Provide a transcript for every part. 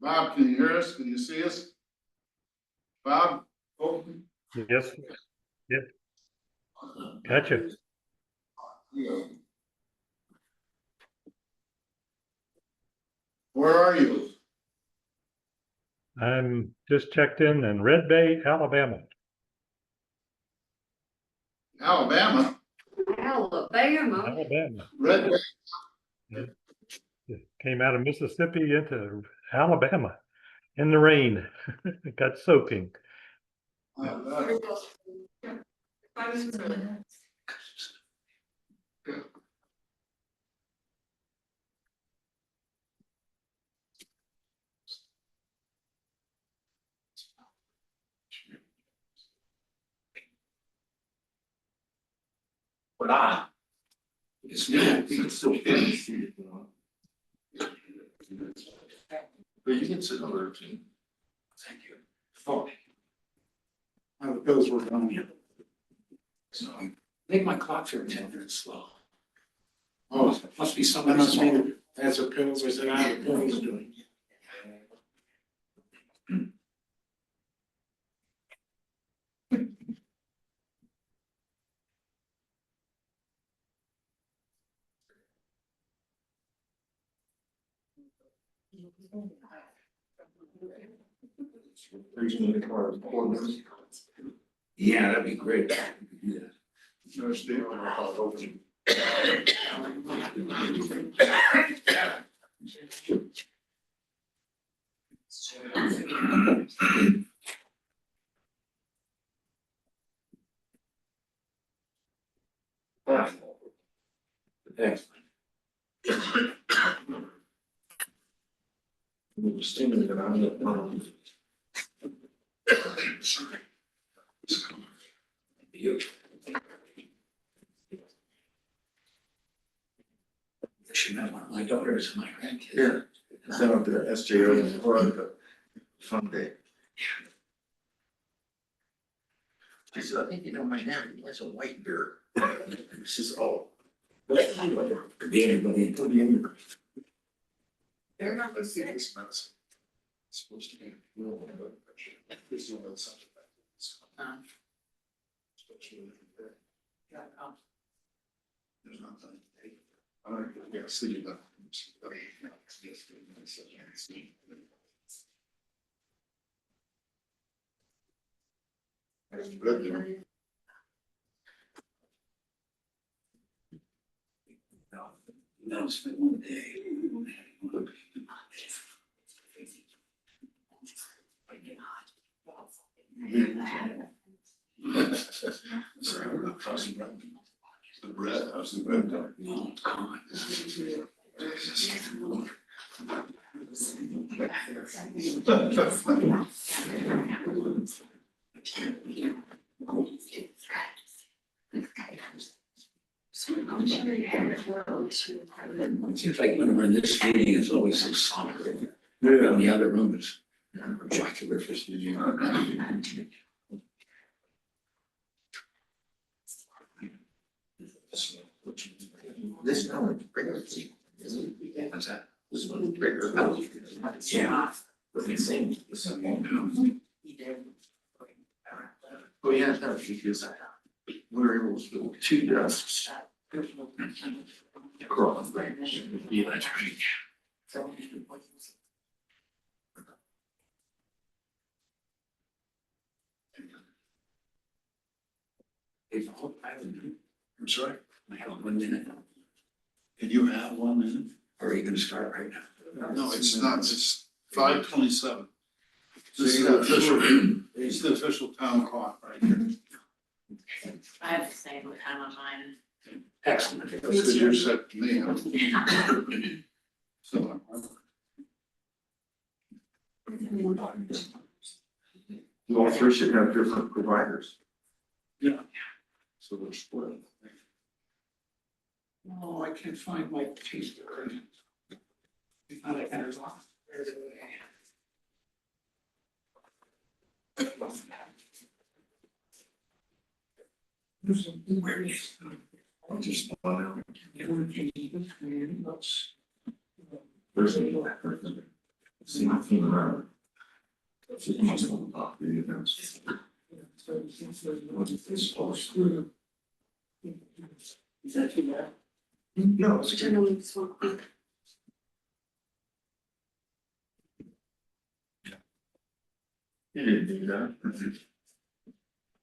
Bob, can you hear us? Can you see us? Bob? Oh. Yes. Yep. Gotcha. Yeah. Where are you? I'm just checked in Red Bay, Alabama. Alabama? Alabama. Red Bay. It came out of Mississippi into Alabama in the rain. It got soaking. But it's still but you can sit over there. Thank you. Oh. How it goes, we're going. So I think my clock's are 10 minutes slow. Oh, Must be that somebody. must be, that's what pills, I said, I have pills doing. Yeah, that'd be great. Yeah. No, Steve, I'll open. Excellent. Stimulated on the. Beautiful. I should have one of my daughters and my grandkids. Yeah. Sent up to the SJO for the fun day. She said, I think you know my dad, he has a white beard. She says, oh. Could be anybody. Could be anybody. They're not gonna see this medicine. It's supposed to be. This is what it's. Especially. There's nothing. Yeah, see that. That's good, you know. No, it's been one day. Sorry, I'm not crossing bread. The bread, how's the bread done? No, it's gone. It seems like when we're in this meeting, it's always so somber. Yeah. And the other room is jocular for This one is bigger. What's that? This one is bigger. Yeah. But the same. Oh, yeah, no, because we're able to do 2 desks. Across. Yeah, that's right. I'm sorry, I have 1 minute. can you have 1 minute? Or are you gonna start right now? No, it's not, it's 5:27. This is the official, this is the official town clock right here. I have the same time on mine. Excellent. That's because you're set to me. Huh? So, You all 3 should have different providers. so we're split. Oh, I can't find my taster. I thought I had it off. Where is? I'll just. There's a. See my thing around. So you must have talked to you now. What is this supposed to? Is that too bad? No, it's. Generally, this one. You didn't do that.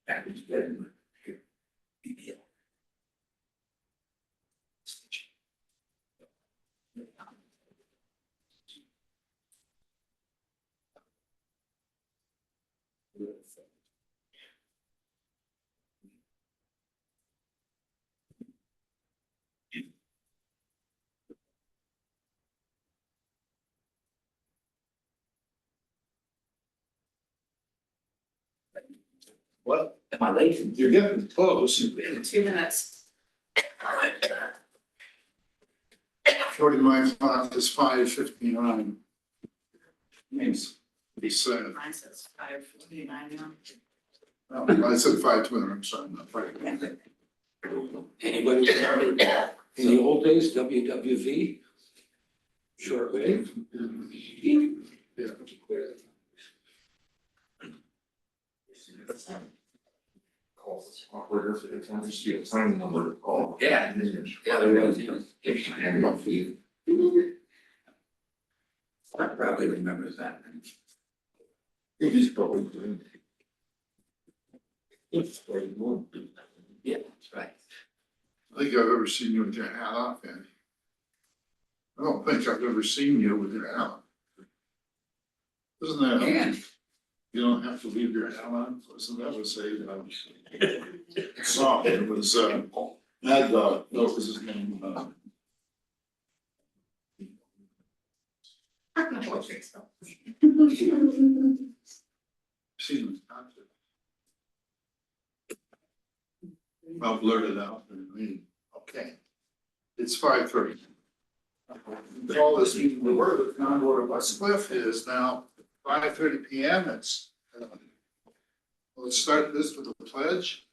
That was good. What? Am I late? You're getting close. 2 minutes. 49 clock is 5:59. Means be said. Mine says 5:49 now. Oh, I said 520, I'm sorry, not 520. Anybody remember in the old days, WWV? Shortwave? Yeah. Calls awkward if it's not just a phone number to call. Yeah, there was, I probably remember that. It is probably doing. It's very good. Yeah, that's right. I think I've ever seen you with your hat off, Andy. I don't think I've ever seen you with your hat on. Isn't that? And You don't have to leave your hat on, wasn't that was a song, it was, Mad Dog, that was his name, seen him. I'll blurt it out, okay. It's 5:30. Call this meeting to order, the town board of West Cliff is now 5:30 PM, let's start this with a pledge.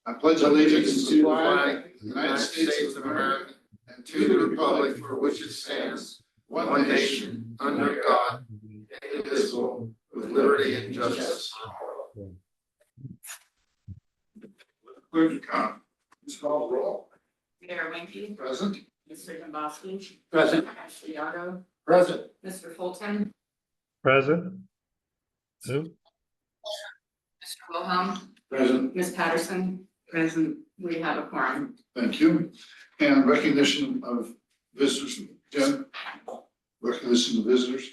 I pledge allegiance to the flag of the United States of America and to the republic for which it stands, one nation, under God, indivisible, with liberty and justice. Clerk to come, please call the roll. Mayor Winky, Present. Mr. Dombrowski, present, Mr. Yago, present. Mr. Fulton, Present. Who? Mr. Wilhelm, Present. Ms. Patterson, present. We have a quorum. Thank you. And recognition of visitors, Jen, recognition of visitors.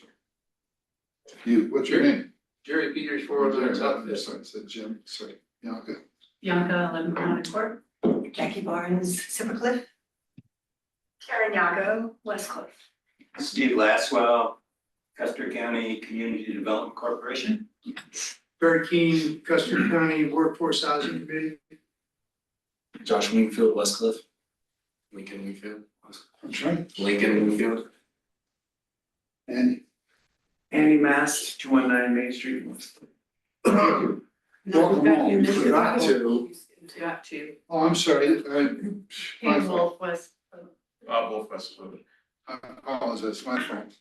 You, what's your name? Jerry Peters, Sorry, I said Jim, sorry, yeah, okay. Bianca, 11 County Court. Jackie Barnes, Silvercliff. Karen Yago, Westcliff. Steve Laswell, Custer County Community Development Corporation. Barry Keene, Custer County Workforce Housing Committee. Josh Wingfield, Westcliff. Lincoln Wingfield. I'm sorry, Lincoln Wingfield. Andy. Andy Mast, 219 Main Street. Welcome home. Forgot to. You got two. Oh, I'm sorry, my And fault. Wolf was, Both Westcliff. I apologize, my fault.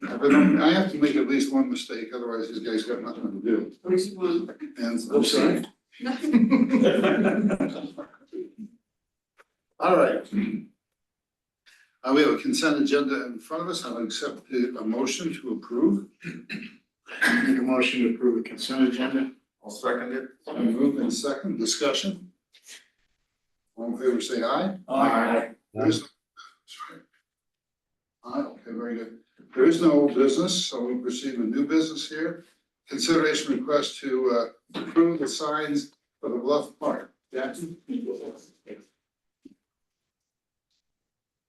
I have to make at least one mistake, otherwise these guys got nothing to do. at least one. And I'm sorry. All right. We have a consent agenda in front of us. I'll accept a motion to approve. Make a motion to approve the consent agenda. I'll second it. Move in second, discussion. All in favor, say aye. Aye. There is no- sorry. Aye, okay, very good. There is no old business, so we proceed with new business here. Consideration request to approve the signs for the Bluff Park. Jackson?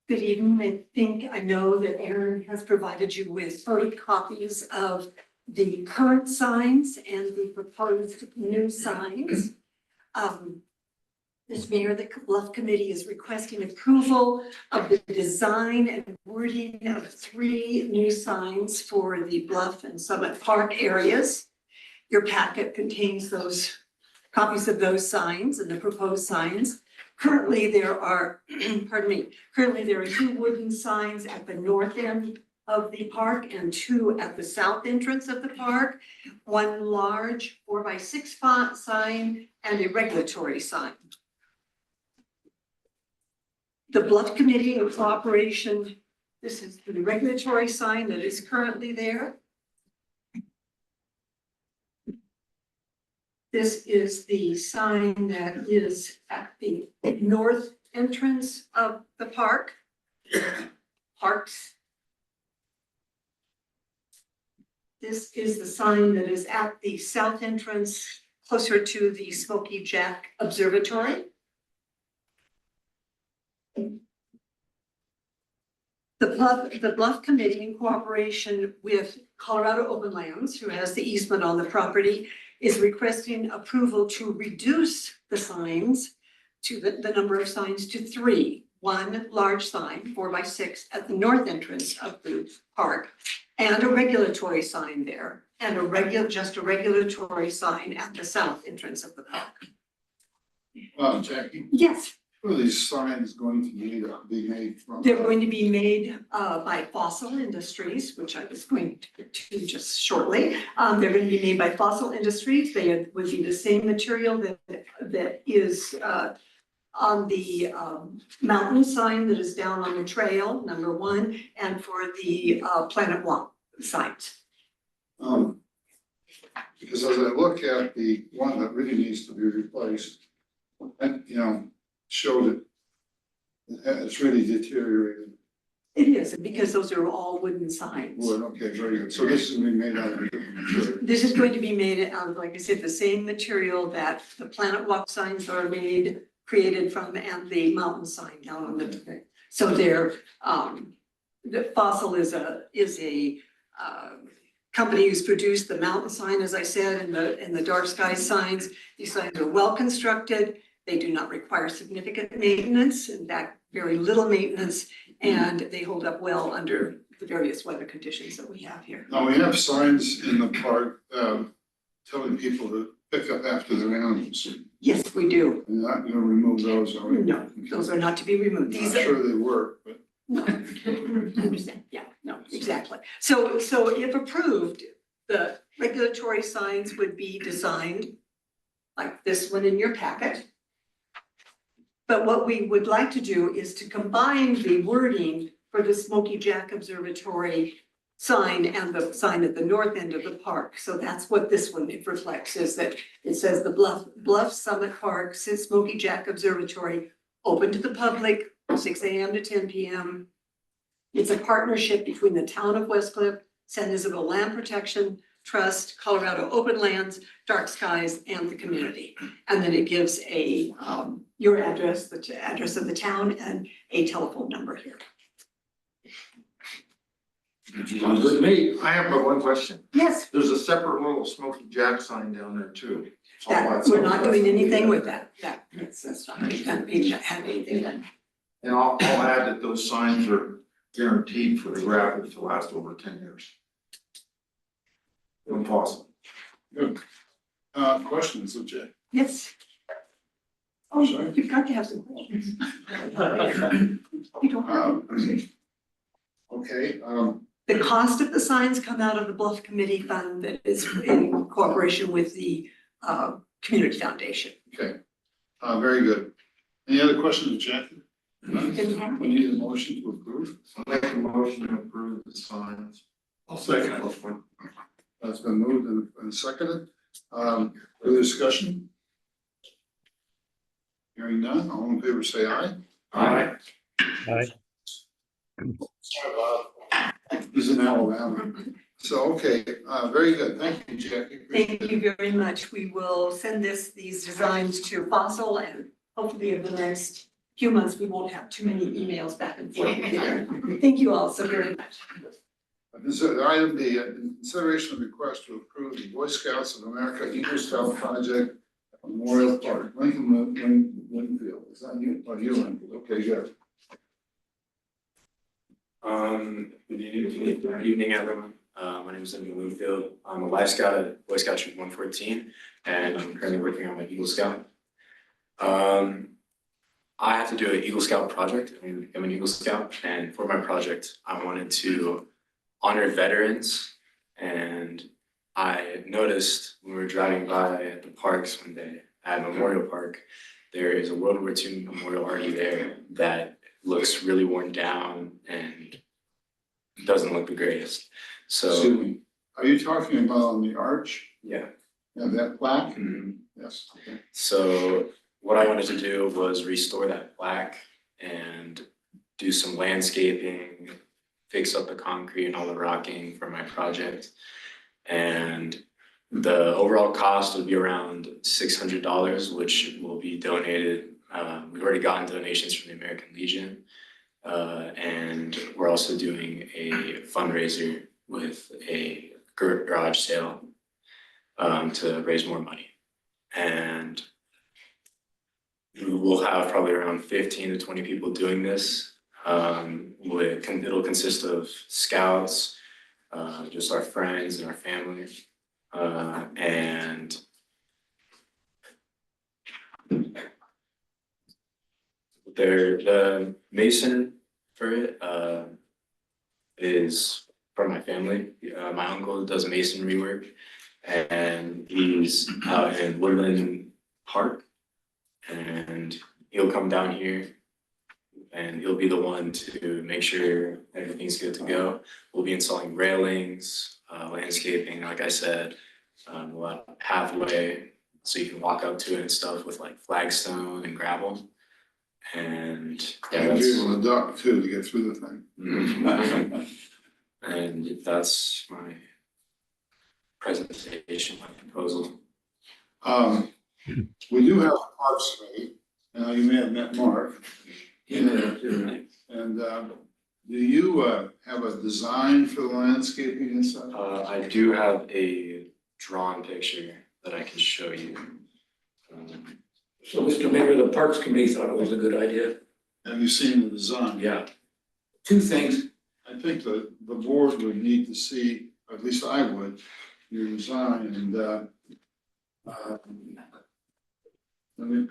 Good evening. I know that Aaron has provided you with photocopies of the current signs and the proposed new signs. This Mayor, the Bluff Committee is requesting approval of the design and wording of 3 new signs for the Bluff and Summit Park areas. Your packet contains those copies of those signs and the proposed signs. Currently, there are, currently there are 2 wooden signs at the north end of the park and 2 at the south entrance of the park. 1 large 4x6 font sign and a regulatory sign. The Bluff Committee in cooperation, this is the regulatory sign that is currently there. This is the sign that is at the north entrance of the park. Parks. This is the sign that is at the south entrance, closer to the Smoky Jack Observatory. The Bluff Committee, in cooperation with Colorado Open Lands, who has the easement on the property, is requesting approval to reduce the signs to the number of signs to 3. 1 large sign, 4x6, at the north entrance of the park, and a regulatory sign there. and just a regulatory sign at the south entrance of the park. Jackie, Yes. who are these signs going to be made from? They're going to be made by Fossil Industries, which I was going to get to just shortly. They're going to be made by Fossil Industries. They would be the same material that is on the mountain sign that is down on the trail, number one, and for the Planet Walk signs. Because as I look at the one that really needs to be replaced, and, showed it, it's really deteriorated. It is, because those are all wooden signs. Wood, okay, very good. So this is gonna be made out of a different material. This is going to be made out of, like I said, the same material that the Planet Walk signs are created from, and the mountain sign down on the, so they're, the Fossil is a company who's produced the mountain sign, as I said, and the dark sky signs. These signs are well constructed. They do not require significant maintenance, in fact, very little maintenance, and they hold up well under the various weather conditions that we have here. Now, we have signs in the park, telling people to pick up after their animals. Yes, we do. You're not gonna remove those, are we? No, those are not to be removed. I'm These not are. sure they work, but. No, I understand, yeah, no, exactly. So if approved, the regulatory signs would be designed like this one in your packet. But what we would like to do is to combine the wording for the Smoky Jack Observatory sign and the sign at the north end of the park. So that's what this one reflects, is that it says the Bluff Summit Park, Smoky Jack Observatory, open to the public, 6 a.m. to 10 p.m. It's a partnership between the town of West Cliff, San Isabel Land Protection Trust, Colorado Open Lands, Dark Skies, and the community. And then it gives your address, the address of the town, and a telephone number here. Sounds good to me. I have but one question. Yes, There's a separate little Smoky Jack sign down there too. we're not doing anything with that. That's not, we can't have anything done. And I'll add that those signs are guaranteed for the graphics to last over 10 years. When possible. Good. Questions of Jay? Yes. Oh, Sorry? you've got to have some questions. You don't have. Okay, The cost of the signs come out of the Bluff Committee Fund that is in cooperation with the Community Foundation. okay, very good. Any other questions of Jackie? We need a motion to approve. I'll make a motion to approve the signs. I'll second it. That's been moved and seconded. Further discussion? Hearing none, all in favor say aye. Aye. Aye. He's in Alabama. So, okay, very good. Thank you, Jackie. Appreciate Thank you very much. We will send these designs to Fossil, and hopefully in the next few months, we won't have too many emails back and forth. Thank you all so very much. Item B, consideration of request to approve the Boy Scouts of America Eagle Scout Project at Memorial Park, Winfield. Is that you? Oh, you, Winfield. Okay, good. Good evening, everyone. My name is Lincoln Winfield. I'm a Life Scout at Boy Scout Troop 114, and I'm currently working on my Eagle Scout. I have to do an Eagle Scout project. I'm an Eagle Scout, and for my project, I wanted to honor veterans. And I noticed when we were driving by the parks one day at Memorial Park, there is a World War II memorial already there that looks really worn down and doesn't look the greatest. So, Excuse me. Are you talking about on the arch? yeah. Yeah, that plaque? Mhm. Yes. Okay. So what I wanted to do was restore that plaque and do some landscaping, fix up the concrete and all the rocking for my project. And the overall cost would be around $600, which will be donated. We've already gotten donations from the American Legion. And we're also doing a fundraiser with a garage sale to raise more money. And we will have probably around 15 to 20 people doing this. It'll consist of scouts, just our friends and our family. And the mason for it is from my family. My uncle does masonry work, and he's out in Woodland Park, and he'll come down here and he'll be the one to make sure everything's good to go. We'll be installing railings, landscaping, like I said, a lot of pathway, so you can walk out to it and stuff with like flagstone and gravel. And yeah, And that's, you're on the dock too to get through the thing. and that's my presentation, my proposal. We do have a parks committee. You may have met Mark. And do you have a design for the landscaping and stuff? I do have a drawn picture that I can show you. So Mr. Mayor, the Parks Committee thought it was a good idea. Have you seen the design? Yeah. Two things. I think the board would need to see, at least I would, your design and I mean,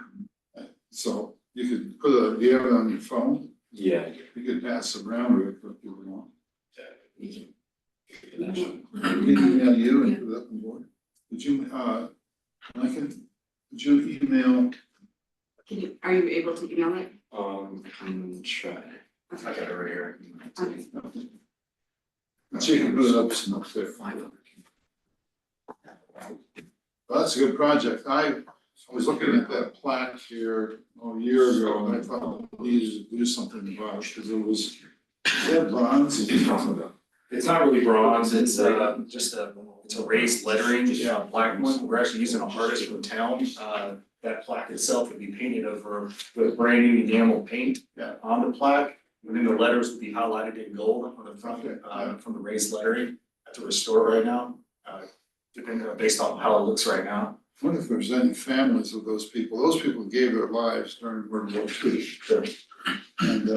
so you could put do you have it on your phone? Yeah. You could pass it around real quick if you want. We can email you and put it up on board. Could you, Lincoln, could you email? Are you able to email it? I'm try. I got it right here. So you can put it up some up there. Well, that's a good project. I was looking at that plaque here a year ago and I thought we needed to do something about it because it was, is that bronze? It's not really bronze, it's just it's a raised lettering, black one. We're actually using an artist from town. That plaque itself would be painted over with brand new enamel paint on the plaque. And then the letters would be highlighted in gold on the front from the raised lettering. I have to restore it right now, depending based on how it looks right now. I wonder if there's any families of those people. Those people gave their lives during World War II. And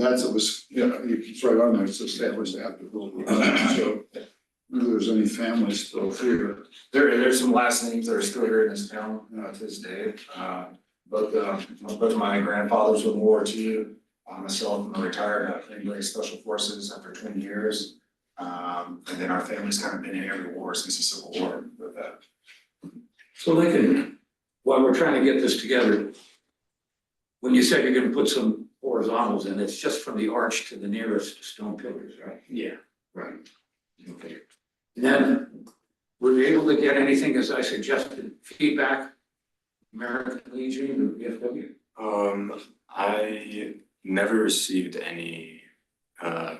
that's, it was, it's right on there, it's established after World War II. So if there's any families still here. There's some last names that are still here in this town to this day. Both of my grandfathers were in World War II. Myself, I'm retired in Special Forces after 20 years. And then our family's kind of been in every war since the Civil War with that. So Lincoln, while we're trying to get this together, when you said you're gonna put some horizontals in, it's just from the arch to the nearest stone pillars, right? Yeah. Right. Okay. And then, were you able to get anything, as I suggested, feedback, American Legion or VFW? I never received any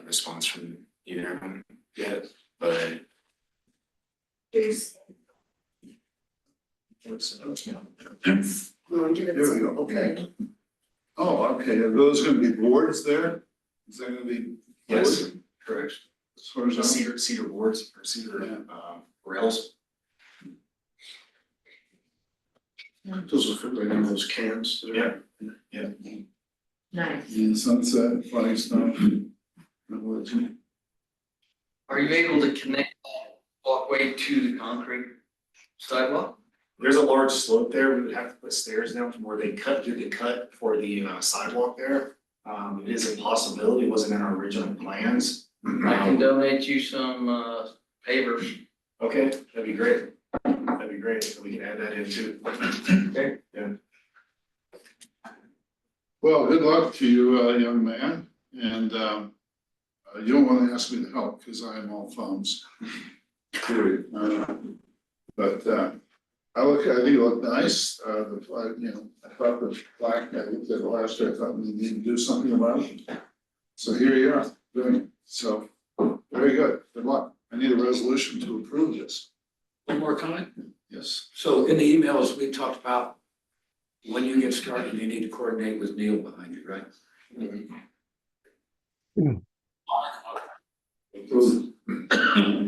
response from either of them yet, but There we go, okay. Oh, okay, are those gonna be boards there? Is that gonna be? Yes, boards? correct. As far as Cedar boards or cedar rails. those are fit right in those cans. Yeah. Nice. In Sunset, Flagstone. Are you able to connect that walkway to the concrete sidewalk? There's a large slope there. We would have to put stairs down from where they do the cut for the sidewalk there. It is a possibility, it wasn't in our original plans. I can donate you some pavers. Okay, that'd be great. That'd be great, so we can add that in too. Okay, yeah. Well, good luck to you, young man, and you don't wanna ask me to help, cause I am all thumbs. Period. But I think it looked nice, I thought the plaque, I looked at it last year, I thought we need to do something about it. So here you are, doing it, so, very good, good luck. I need a resolution to approve this. One more comment? Yes. So in the emails, we talked about when you get started, you need to coordinate with Neil behind you, right?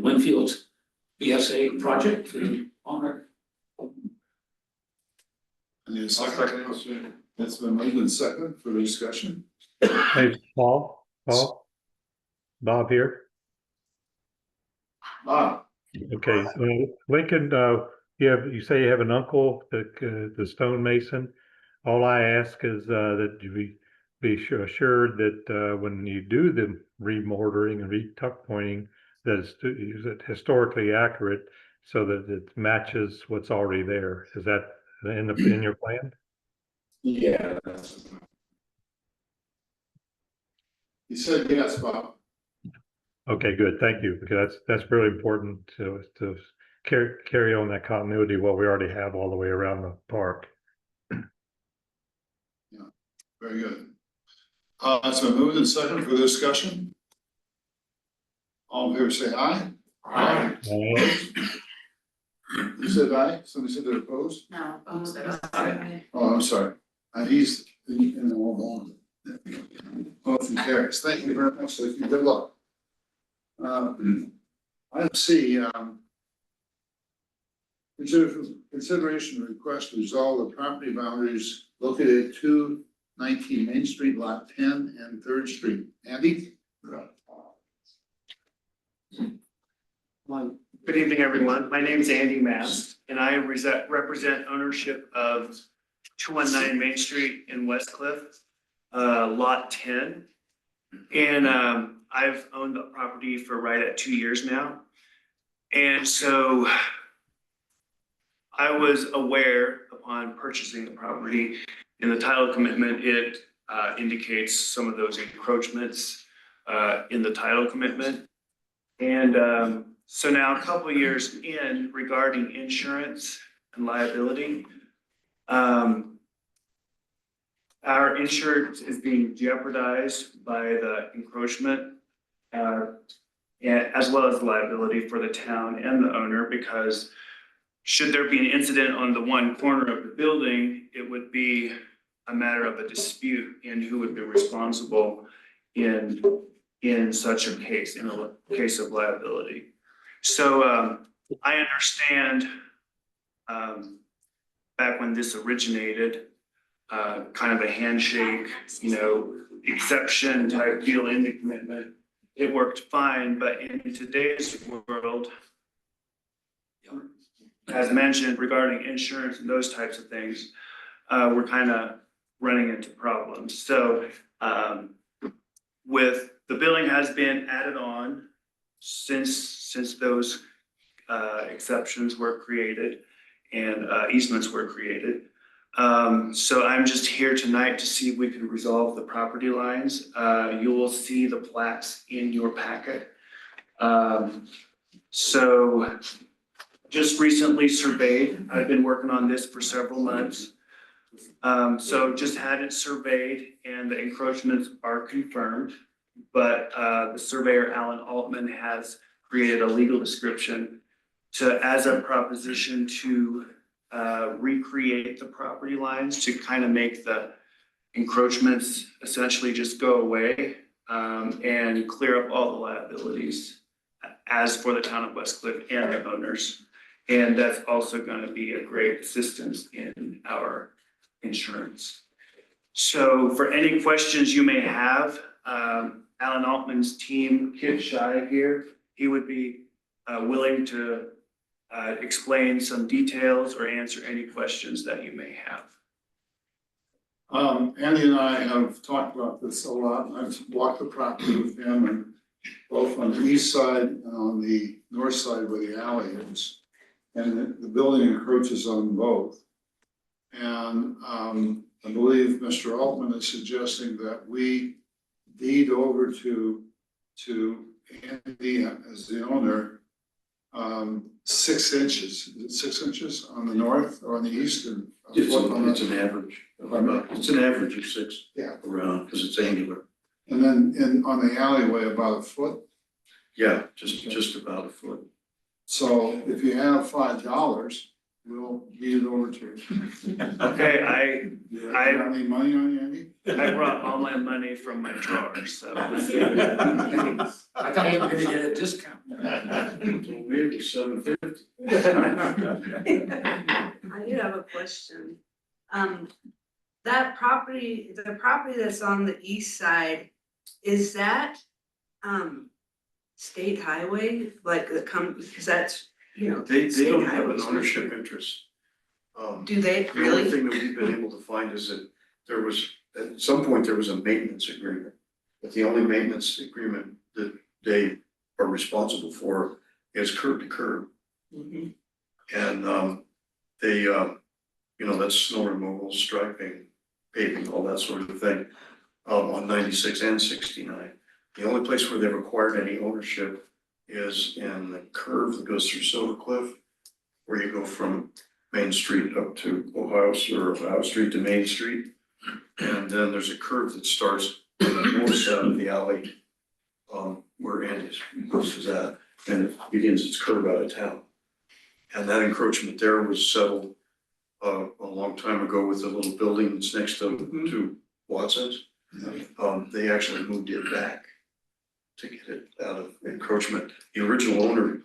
Winfield's BSA project on it. I need a second. That's been moved and second for the discussion. Hey, Bob here. Okay, Lincoln, you say you have an uncle, the stonemason. All I ask is, that you assured that, when you do the remortaring and re-tuck pointing, that is it historically accurate so that it matches what's already there. Is that in your plan? Yeah. He said yes, Bob. Okay, good. Thank you, because that's really important to carry on that continuity what we already have all the way around the park. Very good. So moved and second for the discussion. All in favor, say aye. Aye. Opposed? You said aye? Somebody said they're opposed? No. Oh, I'm sorry. He's in the wrong one. Motion carries. Thank you very much. Thank you. Good luck. Item C, consideration request to resolve the property boundaries located at 219 Main Street, Lot 10 and 3rd Street. Andy? Good evening, everyone. My name is Andy Mast, and I represent ownership of 219 Main Street in West Cliff, Lot 10. And I've owned the property for right at 2 years now. And so I was aware upon purchasing the property, in the title commitment, it indicates some of those encroachments in the title commitment. And so now a couple of years in regarding insurance and liability, our insurance is being jeopardized by the encroachment, as well as liability for the town and the owner, because should there be an incident on the one corner of the building, it would be a matter of a dispute in who would be responsible in such a case, in a case of liability. So I understand back when this originated, kind of a handshake, exception type deal in the commitment, it worked fine. But in today's world, as mentioned regarding insurance and those types of things, we're kind of running into problems. So with the billing has been added on since those exceptions were created and easements were created. So I'm just here tonight to see if we can resolve the property lines. You will see the plats in your packet. So just recently surveyed. I've been working on this for several months. So just had it surveyed and the encroachments are confirmed. But the surveyor, Alan Altman, has created a legal description as a proposition to recreate the property lines to kind of make the encroachments essentially just go away and clear up all the liabilities as for the town of West Cliff and their owners. And that's also going to be a great assistance in our insurance. So for any questions you may have, Alan Altman's team, Kit Shy here, he would be willing to explain some details or answer any questions that you may have. Andy and I have talked about this a lot. I've walked the property with him, and both on the east side and on the north side where the alley is. And the building encroaches on both. And I believe Mr. Altman is suggesting that we deed over to Andy as the owner 6 inches. Is it 6 inches on the north or on the east? It's an average. It's an average of 6. Yeah. Around, because it's angular. And then on the alleyway about a foot. Yeah, just about a foot. So if you have $5, we'll deed it over to you. Okay, I got any money on you, Andy? I brought all my money from my drawer, so. I thought you were gonna get a discount. Maybe $7.50. I do have a question. That property, the property that's on the east side, is that state highway, like the because that's, you know. They state don't have an highways. ownership interest. Do they The only really? thing that we've been able to find is that there was, at some point, there was a maintenance agreement. But the only maintenance agreement that they are responsible for is curb to curb. Mhm. And they, that's snow removal, striping, paving, all that sort of thing, on 96 and 69. The only place where they've acquired any ownership is in the curve that goes through Silver Cliff, where you go from Main Street up to Ohio Street to Main Street. And then there's a curve that starts on the north side of the alley, where Andy's house is at, and it begins its curve out of town. And that encroachment there was settled a long time ago with the little building that's next to Watson's. They actually moved it back to get it out of encroachment. The original owner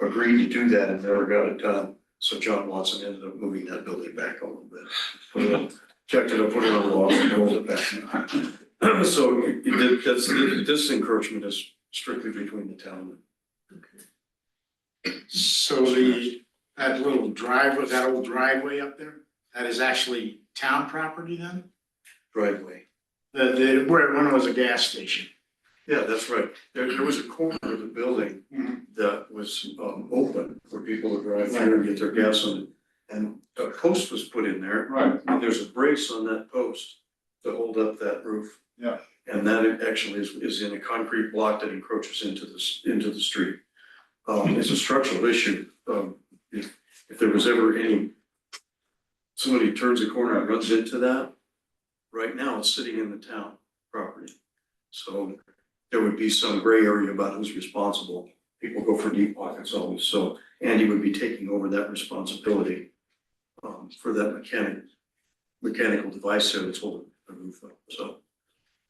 agreed to do that and never got it done. So John Watson ended up moving that building back a little bit. Checked it up, put it on the wall, and rolled it back. So this encroachment is strictly between the town. So that little driveway, that old driveway up there, that is actually town property then? Driveway. Where it was a gas station. Yeah, that's right. There was a corner of the building that was open for people to drive through and get their gas on it. And a post was put in there. Right. And there's a brace on that post to hold up that roof. Yeah. And that actually is in a concrete block that encroaches into the street. It's a structural issue. If there was ever somebody turns a corner and runs into that, right now it's sitting in the town property. So there would be some gray area about who's responsible. People go for deep pockets always, so Andy would be taking over that responsibility for that mechanical device there that's holding the roof up. So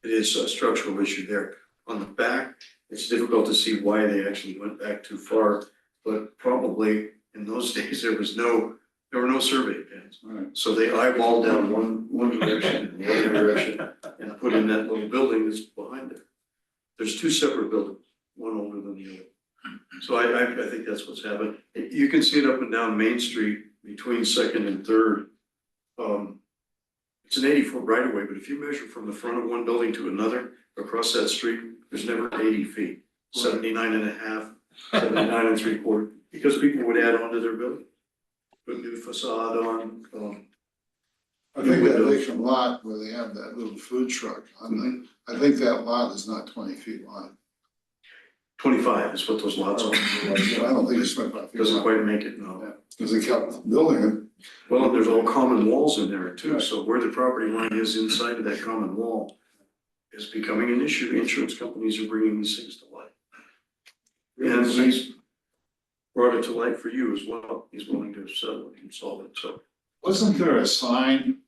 it is a structural issue there. On the back, it's difficult to see why they actually went back too far, but probably in those days there were no survey pins. Right. So they eyeballed down one direction and the other direction and put in that little building that's behind it. There's two separate buildings, one older than the other. So I think that's what's happened. You can see it up and down Main Street between Second and Third. It's an 80-foot right of way, but if you measure from the front of one building to another across that street, there's never 80 feet, 79 and a half, 79 and 3/4, because people would add on to their building. Put new facade on, I think that vacant lot where they have that little food truck, I think that lot is not 20 feet wide. 25 is what those lots are. I don't think it's 25 feet Doesn't wide. quite make it, no. Because they kept building it. Well, there's all common walls in there too, so where the property line is inside of that common wall is becoming an issue. Insurance companies are bringing these things to light. And he's brought it to light for you as well. He's willing to settle it and solve it, so. Wasn't there a sign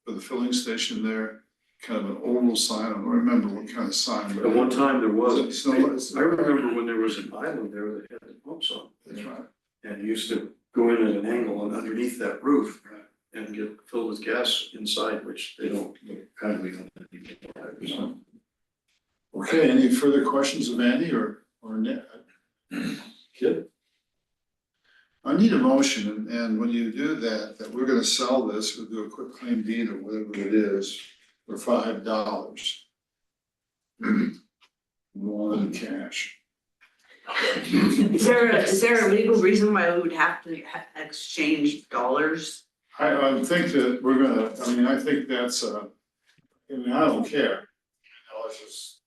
for the filling station there? Kind of an oval sign, I don't remember what kind of sign. but- At one time there was, So- I remember when there was an island there that had the pumps on. That's right. And you used to go in at an angle and underneath that roof and get filled with gas inside, which they don't, kindly don't. Okay, any further questions of Andy or Nick? Kid? I need a motion, and when you do that we're gonna sell this, we'll do a quick claim deed or whatever it is for $5. More than cash. Is there a legal reason why we would have to exchange dollars? I think that we're gonna, I think that's I don't care. It's just,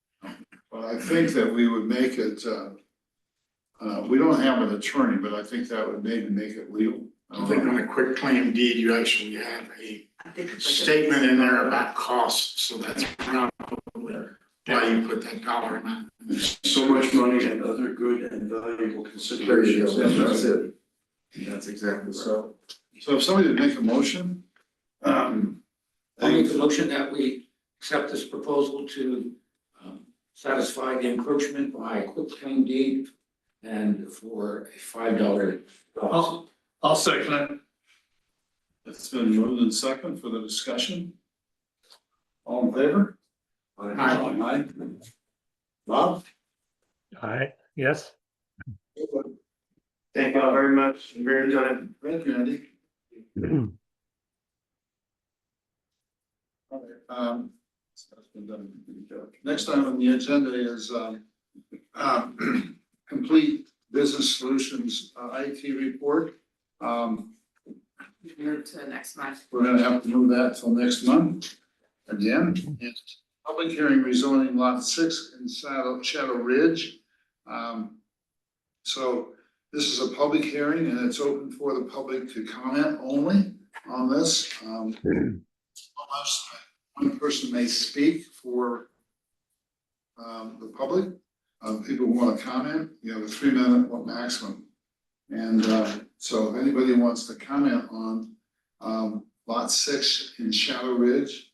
but I think that we would make it, we don't have an attorney, but I think that would maybe make it legal. I think on a quick claim deed, you actually have a I think it's statement in there about costs, so that's probably why you put that dollar amount. So much money and other good and valuable considerations. That's it. That's exactly so. So if somebody would make a motion, I'll make a motion that we accept this proposal to satisfy the encroachment by quick claim deed and for a $5 deposit. I'll second it. it's been moved and second for the discussion. All in favor? Aye. Bob? Aye, yes. Thank you all very much, very good. Thank you, Andy. All right, so that's been done. Next item on the agenda is, complete business solutions, IT report. Move to next month. We're gonna have to move that till next month. Again, it's public hearing rezoning lot 6 in Shadow Ridge. So this is a public hearing and it's open for the public to comment only on this. One person may speak for the public. People who want to comment, you have a 3-minute maximum. And so if anybody wants to comment on lot 6 in Shadow Ridge,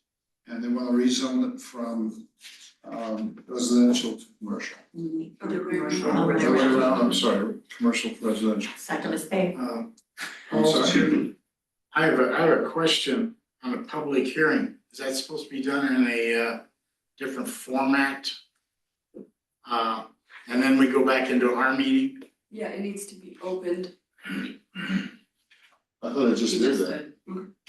and they want to rezone it from residential to commercial. Other way Other way around, I'm sorry, commercial to residential. Second mistake. I'm sorry. I have a question on a public hearing. Is that supposed to be done in a different format? And then we go back into our meeting? Yeah, it needs to be opened. I thought I just did that.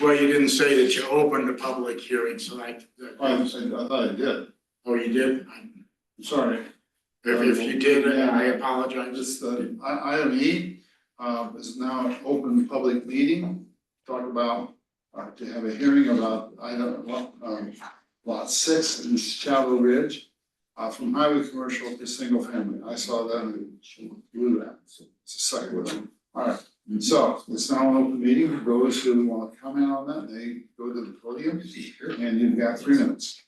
Well, you didn't say that you opened a public hearing, so I thought I did. Oh, you did? I'm sorry. If you did, I apologize. Just item E is now an open public meeting. Talk about to have a hearing about lot 6 in Shadow Ridge, from highway commercial to single family. I saw that and blew that. So it's a second one. All right. So it's now an open meeting. For those who want to comment on that, they go to the podium and you've got 3 minutes.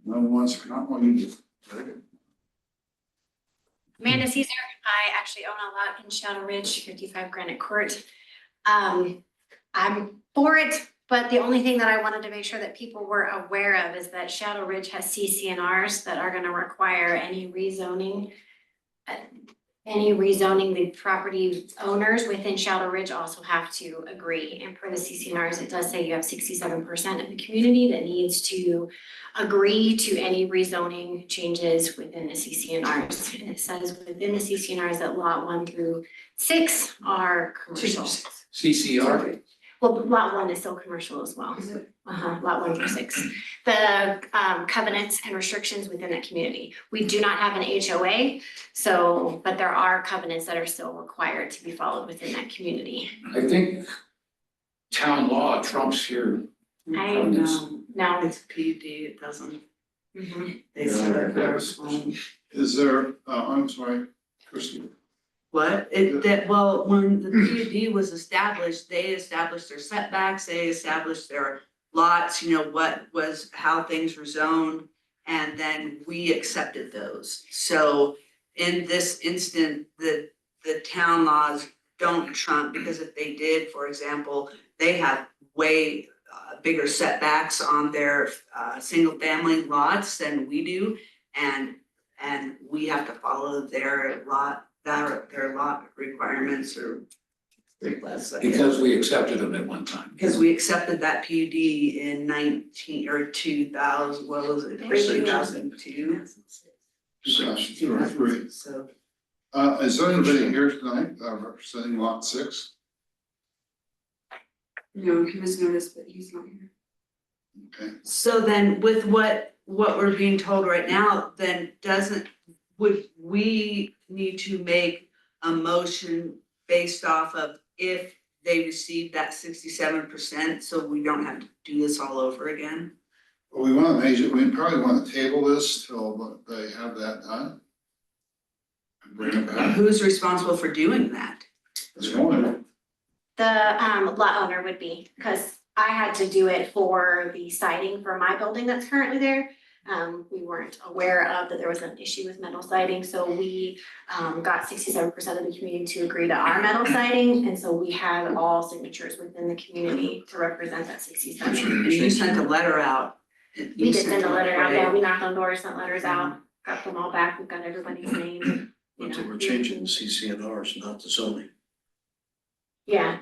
No one wants to comment, you do. Very good. Amanda Caesar, I actually own a lot in Shadow Ridge, 55 Granite Court. I'm for it, but the only thing that I wanted to make sure that people were aware of is that Shadow Ridge has CCNRs that are gonna require any rezoning. The property owners within Shadow Ridge also have to agree. And for the CCNRs, it does say you have 67% of the community that needs to agree to any rezoning changes within the CCNRs. And it says within the CCNRs that lot 1 through 6 are commercial. CCR. Well, lot 1 is still commercial as well. Lot 1 through 6. The covenants and restrictions within that community. We do not have an HOA, so, but there are covenants that are still required to be followed within that community. I think town law trumps here. I No, no. it's PUD, it doesn't. Mhm. They said there's Is there, I'm sorry, Christie. What? Well, when the PUD was established, they established their setbacks, they established their lots, how things were zoned. And then we accepted those. So in this instant, the town laws don't trump, because if they did, for example, they have way bigger setbacks on their single family lots than we do. And we have to follow their lot requirements or less. Because we accepted them at one time. Because we accepted that PUD in 2000, what was it, 2002? 2003. So. Is there anybody here tonight representing lot 6? No, he was noticed, but he's not here. Okay. So then with what we're being told right now, then would we need to make a motion based off of if they receive that 67%, so we don't have to do this all over again? Well, we probably want to table this till they have that done. And bring it back. Who's responsible for doing that? It's going. The lot owner would be, because I had to do it for the siding for my building that's currently there. We weren't aware of that there was an issue with metal siding, so we got 67% of the community to agree to our metal siding, and so we had all signatures within the community to represent that 67. You sent a letter out. We did send a letter out, yeah, we knocked on doors, sent letters out, got them all back, we've got everybody's name. But we're changing the CCNRs, not the zoning. Yeah,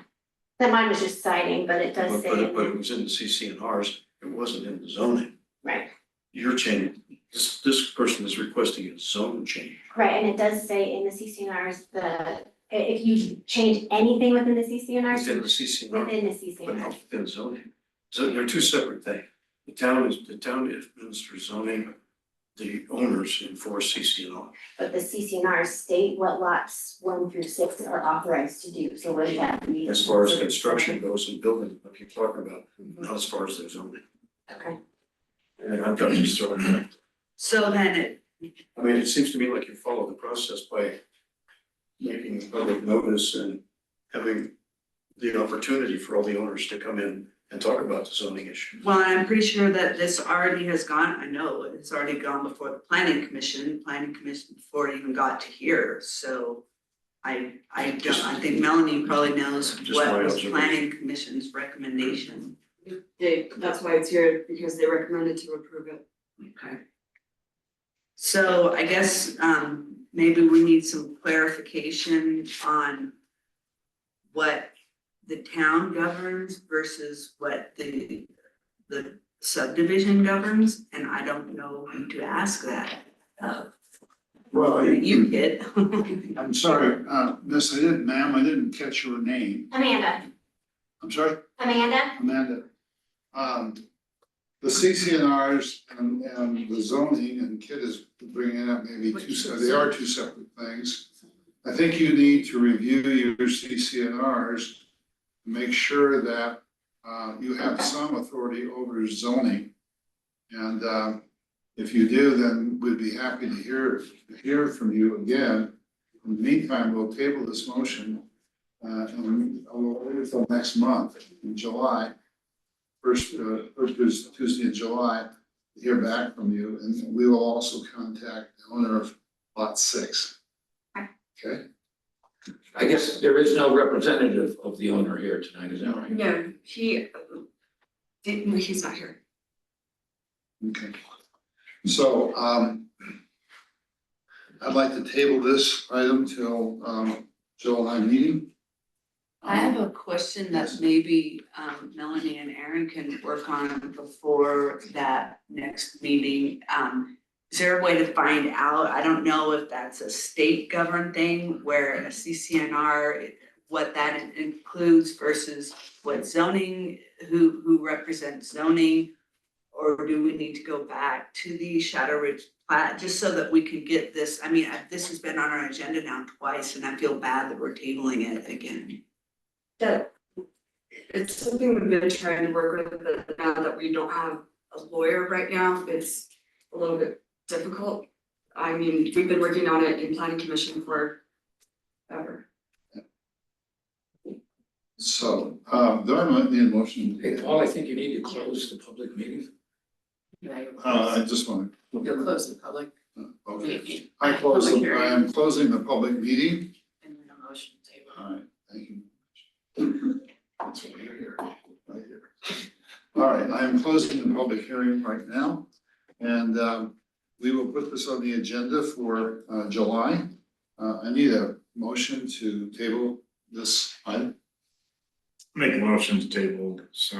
that mine was just siding, but it does say. But it was in the CCNRs, it wasn't in the zoning. Right. You're changing This person is requesting a zone change. Right, and it does say in the CCNRs, if you change anything within the CCNRs. Within the CCNR, Within the but CCNRs. not within zoning. So they're two separate things. The town administers zoning, the owners enforce CCNR. But the CCNRs state what lots 1 through 6 are authorized to do, so what does that mean? As far as construction goes and building, like you're talking about, not as far as their zoning. Okay. And I've got to throw it in. So then I mean, it seems to me like you follow the process by making public notice and having the opportunity for all the owners to come in and talk about the zoning issue. well, I'm pretty sure that this already has gone, I know it's already gone before the planning commission before it even got to here, so. I think Melanie probably knows Just what my was observation. planning commission's recommendation. That's why it's here, because they recommended to approve it. Okay. So I guess maybe we need some clarification on what the town governs versus what the subdivision governs, and I don't know who to ask that of. Well, You get. I'm sorry, miss, ma'am, I didn't catch your name. Amanda, I'm sorry, Amanda, Amanda. The CCNRs and the zoning, and Kit is bringing up maybe they are two separate things. I think you need to review your CCNRs, make sure that you have some authority over zoning. And if you do, then we'd be happy to hear from you again. In the meantime, we'll table this motion and we'll wait until next month in July. First Tuesday in July, to hear back from you, and we will also contact the owner of lot 6. Okay? I guess there is no representative of the owner here tonight, is that right? No, he's not here. Okay. So, I'd like to table this item till, July meeting. I have a question that maybe Melanie and Aaron can work on before that next meeting. Is there a way to find out? I don't know if that's a state governed thing where a CCNR, what that includes versus what zoning, who represents zoning? Or do we need to go back to the Shadow Ridge plat, just so that we can get this? I mean, this has been on our agenda now twice, and I feel bad that we're tabling it again. That it's something we've been trying to work with, but now that we don't have a lawyer right now, it's a little bit difficult. I mean, we've been working on it in planning commission for ever. So, do I need a motion? Hey, Paul, I think you need to close the public meeting. I just want to. You'll close the public. Okay. I am closing the public meeting. And then a motion table. All right, thank you. Right here. All right, I am closing the public hearing right now. And we will put this on the agenda for July. I need a motion to table this item. Make a motion to table, so.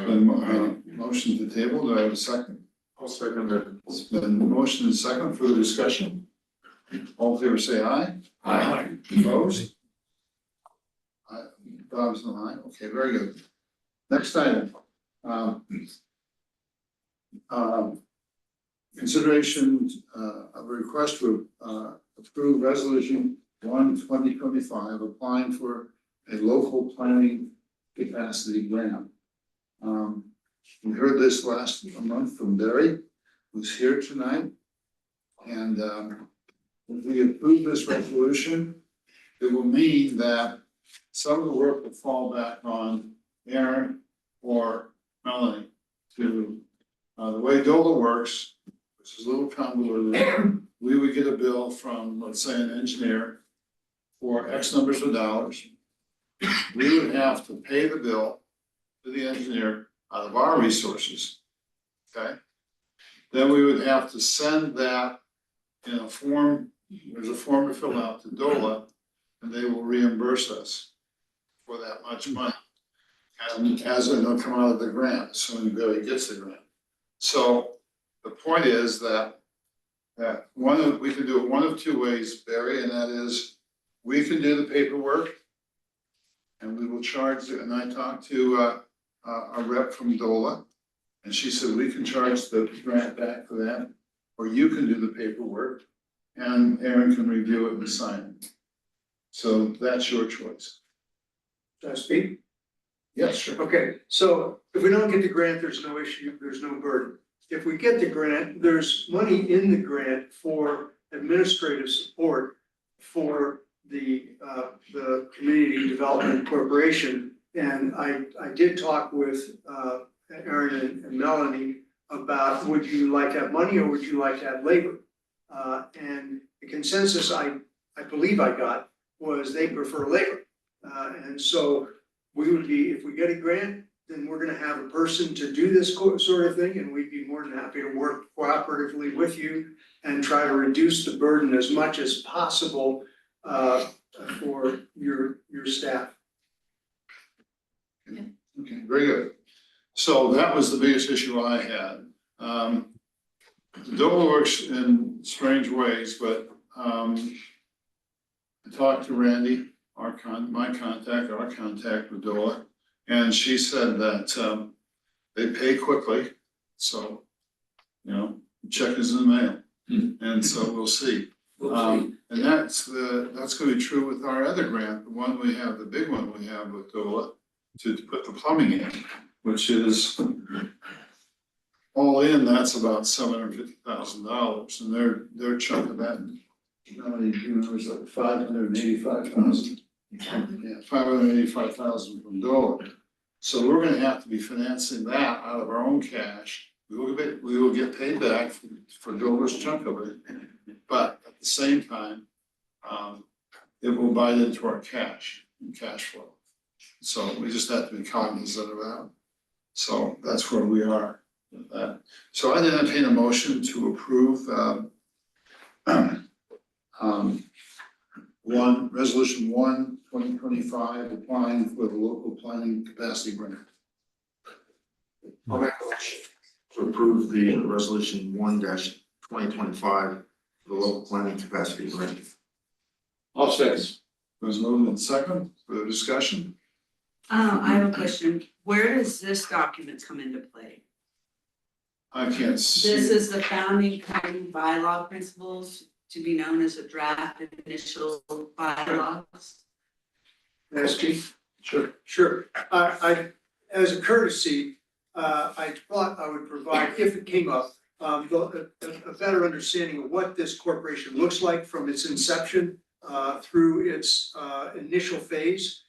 Motion to table, do I have a second? I'll second that. It's been motion and second for the discussion. All in favor, say aye. Aye. Opposed? Bob's an aye, okay, very good. Next item. Consideration of a request to approve resolution 1/2025, applying for a local planning capacity grant. We heard this last month from Barry, who's here tonight. And if we approve this resolution, it will mean that some of the work will fall back on Aaron or Melanie to, the way DOLA works, which is a little convoluted. We would get a bill from, let's say, an engineer for X numbers of dollars. We would have to pay the bill to the engineer out of our resources, okay? Then we would have to send that in a form, there's a form to fill out to DOLA, and they will reimburse us for that much money. And as it'll come out of the grant, so anybody gets the grant. So the point is that that we can do it one of two ways, Barry, and that is, we can do the paperwork. And we will charge, and I talked to a rep from DOLA, and she said, we can charge the grant back for that, or you can do the paperwork, and Aaron can review it and sign it. So that's your choice. Can I speak? Yes, sure. Okay, so if we don't get the grant, there's no issue, there's no burden. If we get the grant, there's money in the grant for administrative support for the Community Development Corporation. And I did talk with Aaron and Melanie about, would you like to have money or would you like to have labor? And the consensus I believe I got was they prefer labor. And so we would be, if we get a grant, then we're gonna have a person to do this sort of thing, and we'd be more than happy to work cooperatively with you and try to reduce the burden as much as possible for your staff. Okay, very good. So that was the biggest issue I had. DOLA works in strange ways, but I talked to Randy, our contact with DOLA, and she said that they pay quickly, so you know, check is in the mail, and so we'll see. And that's going to be true with our other grant, the one we have, the big one we have with DOLA, to put the plumbing in, which is all in, that's about $750,000, and their chunk of that, how many, you know, is like 585,000. Yeah, 585,000 from DOLA. So we're gonna have to be financing that out of our own cash. We will get paid back for DOLA's chunk of it, but at the same time, it will bite into our cash flow. So we just have to be cognizant of that. So that's where we are with that. So I entertain a motion to approve resolution 1/2025, applying for the local planning capacity grant. I'll make a motion to approve the resolution 1/2025, the local planning capacity grant. I'll second. There's moved in second, further discussion? I have a question. Where does this document come into play? I can't see. This is the founding county bylaw principles, to be known as a draft initial bylaws. Yes, Chief? Sure. Sure. I, as a courtesy, I thought I would provide, if it came up, a better understanding of what this corporation looks like from its inception through its initial phase,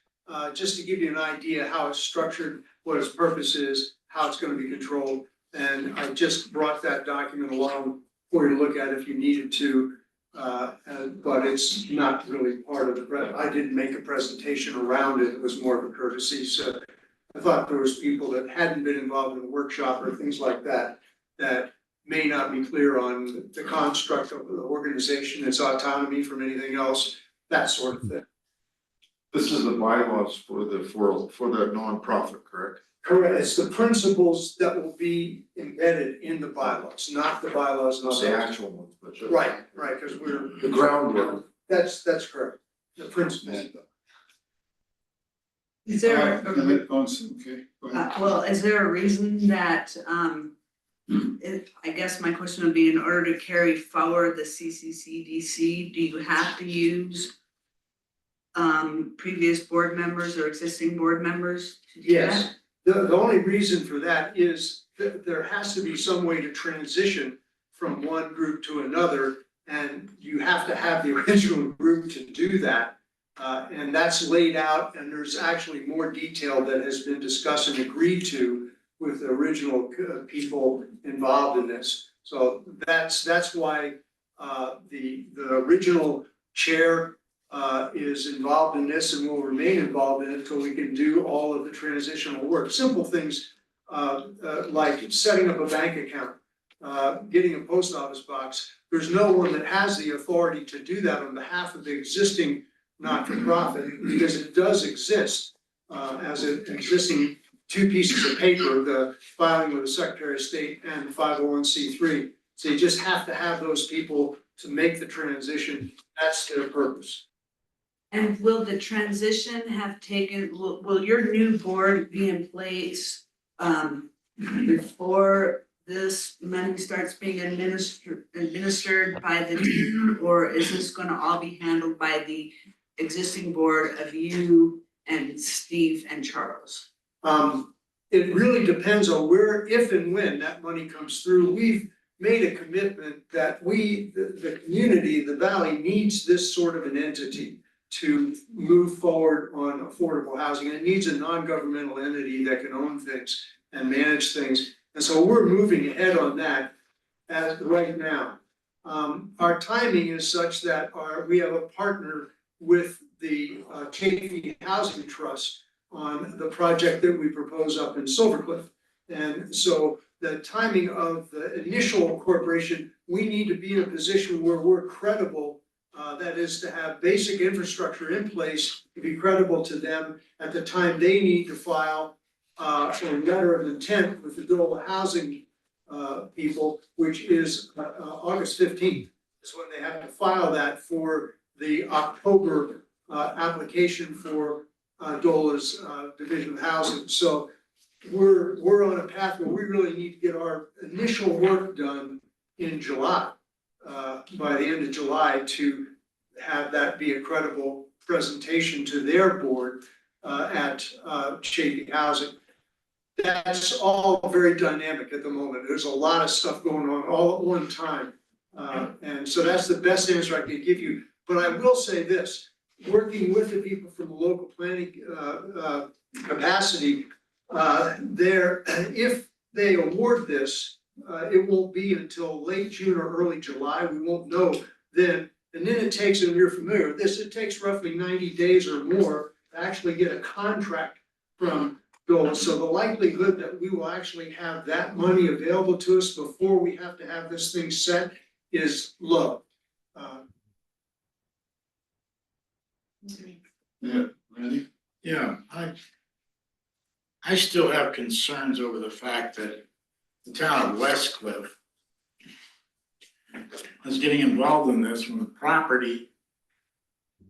just to give you an idea how it's structured, what its purpose is, how it's going to be controlled. And I just brought that document along for you to look at if you needed to. But it's not really part of the, I didn't make a presentation around it. It was more of a courtesy. So I thought there was people that hadn't been involved in the workshop or things like that, that may not be clear on the construct of the organization, its autonomy from anything else, that sort of thing. This is the bylaws for the nonprofit, correct? Correct. It's the principles that will be embedded in the bylaws, not the bylaws Not themselves. the actual ones, but Right, because we're. the groundwork. That's correct. The principles. Is there, Okay, go ahead. well, is there a reason that, I guess my question would be, in order to carry forward the CCCDC, do you have to use previous board members or existing board members to do that? Yes, the only reason for that is that there has to be some way to transition from one group to another, and you have to have the original group to do that. And that's laid out, and there's actually more detail that has been discussed and agreed to with the original people involved in this. So that's why the original chair is involved in this and will remain involved in it until we can do all of the transitional work. Simple things like setting up a bank account, getting a post office box. There's no one that has the authority to do that on behalf of the existing not-for-profit, because it does exist as an existing two pieces of paper, the filing with the Secretary of State and the 501c3. So you just have to have those people to make the transition. That's their purpose. And will the transition have taken, will your new board be in place before this money starts being administered by the team? Or is this gonna all be handled by the existing board of you and Steve and Charles? It really depends on where, if and when that money comes through. We've made a commitment that the community, the valley needs this sort of an entity to move forward on affordable housing. It needs a non-governmental entity that can own things and manage things. And so we're moving ahead on that as right now. Our timing is such that we have a partner with the Chafee Housing Trust on the project that we propose up in Silver Cliff. And so the timing of the initial incorporation, we need to be in a position where we're credible. That is to have basic infrastructure in place to be credible to them at the time they need to file a letter of intent with the Global Housing people, which is August 15th. Is when they have to file that for the October application for DOLA's Division of Housing. So we're on a path where we really need to get our initial work done in July, by the end of July, to have that be a credible presentation to their board at Chafee Housing. That's all very dynamic at the moment. There's a lot of stuff going on all at one time. And so that's the best answer I can give you. But I will say this, working with the people from the local planning capacity, if they award this, it won't be until late June or early July. We won't know then. And then it takes, and you're familiar with this, it takes roughly 90 days or more to actually get a contract from DOLA. So the likelihood that we will actually have that money available to us before we have to have this thing set is low. Yeah, Randy? Yeah, I still have concerns over the fact that the town of West Cliff is getting involved in this when the property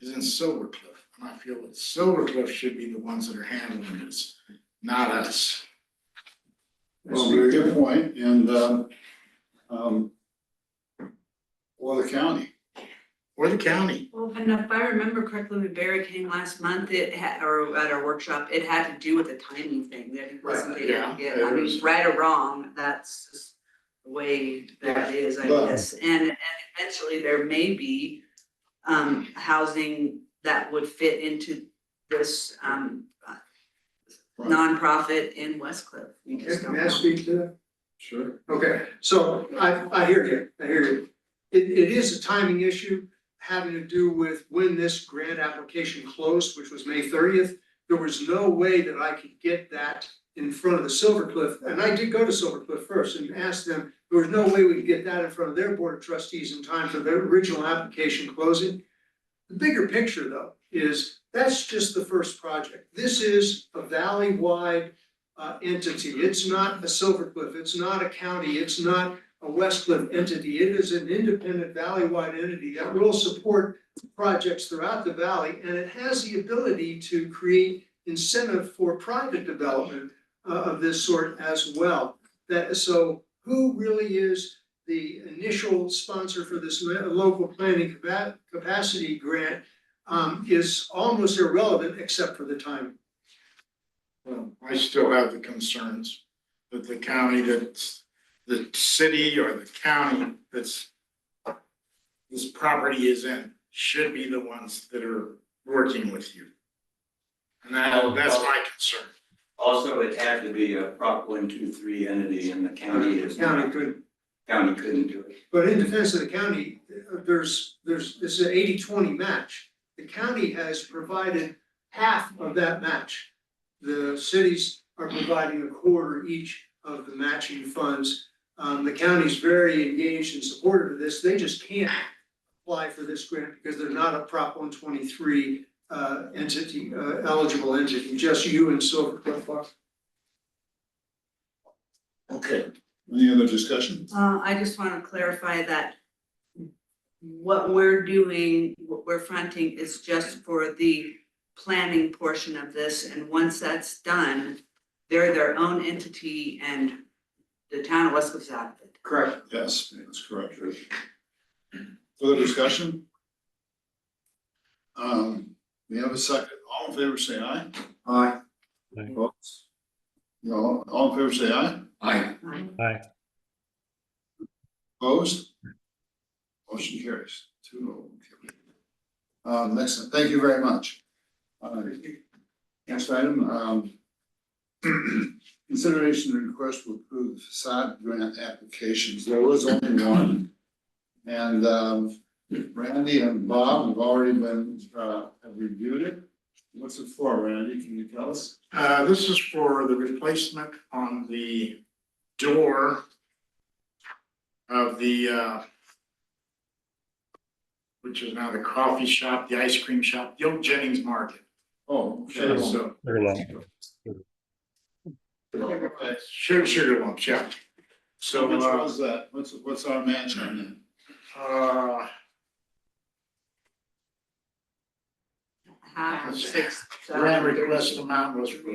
is in Silver Cliff. And I feel that Silver Cliff should be the ones that are handling this, not us. Well, very good point, and or the county. Or the county. Well, and if I remember correctly, when Barry came last month, it had, or at our workshop, it had to do with a timing thing, that it wasn't, they didn't get, I mean, right or wrong, that's just the way that is, I guess. And eventually there may be housing that would fit into this nonprofit in West Cliff. You just don't May I know. speak to that? Sure. Okay, so I hear you. It is a timing issue having to do with when this grant application closed, which was May 30th. There was no way that I could get that in front of the Silver Cliff. And I did go to Silver Cliff first and asked them, there was no way we could get that in front of their board of trustees in time for their original application closing. The bigger picture though, is that's just the first project. This is a valley-wide entity. It's not a Silver Cliff, it's not a county, it's not a West Cliff entity. It is an independent valley-wide entity that will support projects throughout the valley, and it has the ability to create incentive for private development of this sort as well. So who really is the initial sponsor for this local planning capacity grant is almost irrelevant except for the timing. Well, I still have the concerns that the county, that's the city or the county that's this property is in should be the ones that are working with you. And that's my concern. Also, it had to be a Prop 123 entity and the county is not. County couldn't do it. But in defense of the county, this is an 80-20 match. The county has provided half of that match. The cities are providing a quarter each of the matching funds. The county's very engaged and supportive of this. They just can't apply for this grant because they're not a Prop 123 entity, eligible entity, just you and Silver Cliff. Okay, Any other discussion? I just want to clarify that what we're doing, what we're fronting is just for the planning portion of this, and once that's done, they're their own entity and the town of Westco's out of it. Correct. Yes, that's correct. Further discussion? We have a second. All in favor, say aye. Aye. Opposed? No, all in favor, say aye. Aye. Aye. Opposed? Motion carries. 2-0. Next, thank you very much. Next item, consideration and request to approve the facade grant applications. There was only one. And Randy and Bob have already been, have reviewed it. What's it for, Randy? Can you tell us? This is for the replacement on the door of the, which is now the coffee shop, the ice cream shop, the old Jennings Market. Oh, Yeah, sure. so, Very long. sugar lumps, yeah. So which one is that? What's our match on Half, Let's see. six, The grant request amount was for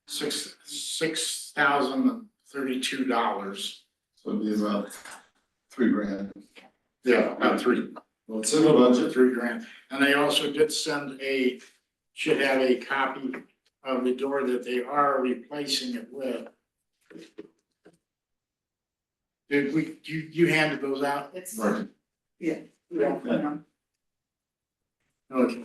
$6,032. So it'd be about $3,000. Yeah, about three. Well, it's A in the little over budget. $3,000. And they also did send should have a copy of the door that they are replacing it with. Did you handed those out? It's, Right. yeah. Okay.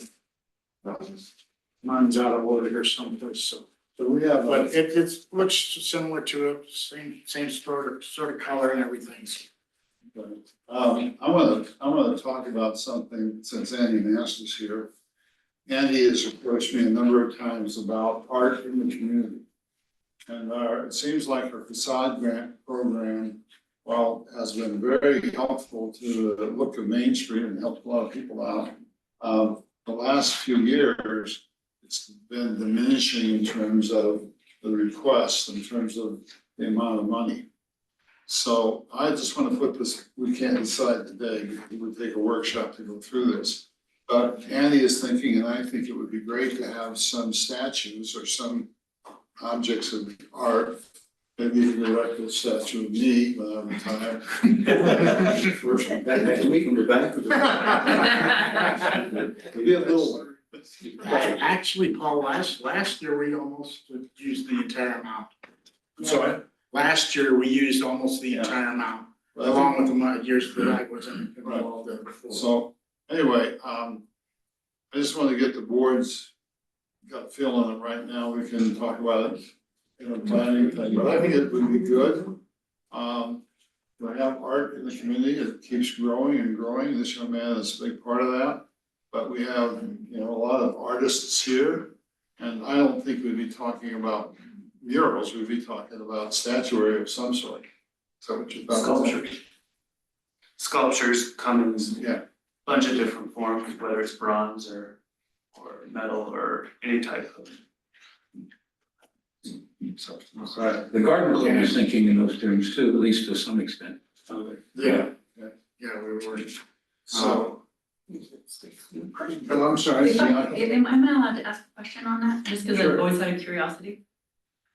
Mine's out of order here someplace, so. So we have, But it looks similar to it, same sort of color and everything. I wanna talk about something since Andy Mast is here. Andy has approached me a number of times about art in the community. And it seems like our facade grant program, while has been very helpful to the look of Main Street and helped a lot of people out. The last few years, it's been diminishing in terms of the requests, in terms of the amount of money. So I just want to put this, we can't decide today, we would take a workshop to go through this. But Andy is thinking, and I think it would be great to have some statues or some objects of art. Maybe you can erect a statue of me when I retire. We can go back. Maybe a little one. Actually, Paul, last year we almost used the entire amount. Sorry? Last year, we used almost the entire amount, along with the years that I wasn't involved in before. So anyway, I just want to get the board's gut feel on it right now. We can talk about it in a planning thing, but I think it would be good. We have art in the community. It keeps growing and growing. This young man is a big part of that. But we have, a lot of artists here. And I don't think we'd be talking about murals. We'd be talking about statuary of some sort. Is that what you thought? Sculptures. Sculptures come in Yeah. a bunch of different forms, whether it's bronze or metal or any type of. Right. The garden club is thinking in those terms too, at least to some extent. Yeah, we were. So. Oh, I'm sorry. Am I allowed to ask a question on that, just because Sure. I've always had a curiosity?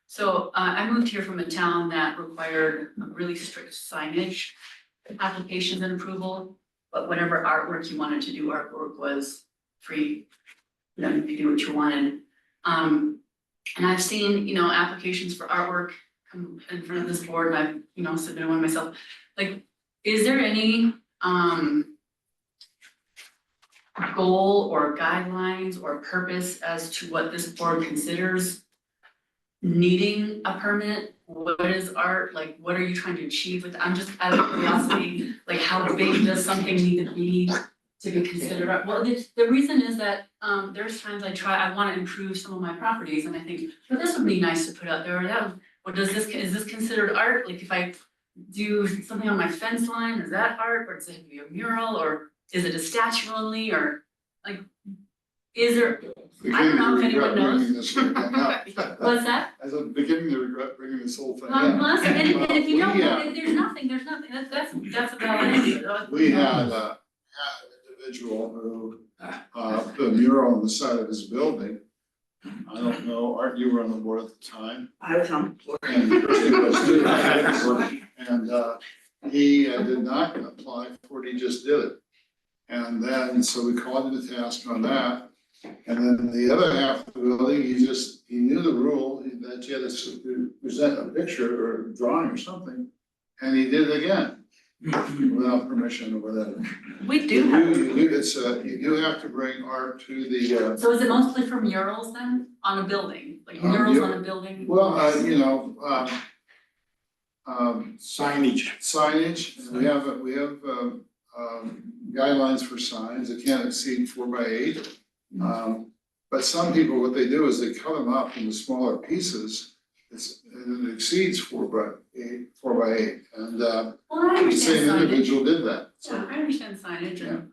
So I moved here from a town that required really strict signage applications and approval, but whatever artwork you wanted to do, artwork was free. You could do what you wanted. And I've seen, applications for artwork come in front of this board, and I've, submitted one myself. Like, is there any goal or guidelines or purpose as to what this board considers needing a permit? What is art? Like, what are you trying to achieve with, I'm just out of curiosity, like how big does something need to be considered art? Well, the reason is that, there's times I wanna improve some of my properties and I think, well, this would be nice to put out there, is this considered art? Like if I do something on my fence line, is that art, or does it have to be a mural, or is it a statue only, or like, is there beginning to know if regret anyone knows. bringing this whole thing up. What's that? As I'm beginning to regret bringing this whole thing Well, up. listen, and if you don't, We, know, there's nothing, that's a valid answer. We had an individual who, put a mural on the side of his building. I don't know, Art, you were on the board at the time. I was on the floor. And Christie was too. And, he did not apply for it, he just did it. And then, so we called him to task on that. And then the other half of the building, he knew the rule that you had to present a picture or a drawing or something. And he did it again, without permission or whatever. We do have. You do have to bring art to the, So is it mostly for murals then, on a building, like murals on a building? well, Signage. and we have guidelines for signs, it can't exceed 4x8. But some people, what they do is they cut them up into smaller pieces, and it exceeds 4x8, and, Well, I the same understand signage. individual did that, Yeah, so. I understand signage and.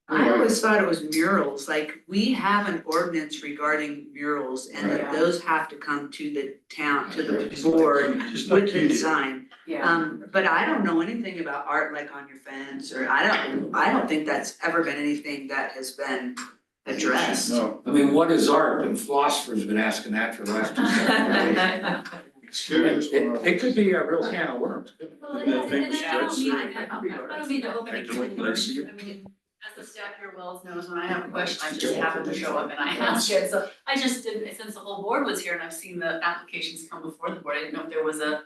I always thought it was murals, like, we have an ordinance regarding murals, and that those have to come to the town, to the board with the design. Yeah. But I don't know anything about art like on your fence, or I don't think that's ever been anything that has been addressed. No, I mean, what is art? And philosopher's been asking that for the last 2 seconds. it's curious. It could be a real can of worms. Well, it is, and I don't mean to open it. I mean, as the staff here well knows, when I have a question, I just happen to show up and I ask it, so I just didn't, since the whole board was here and I've seen the applications come before the board, I didn't know if there was a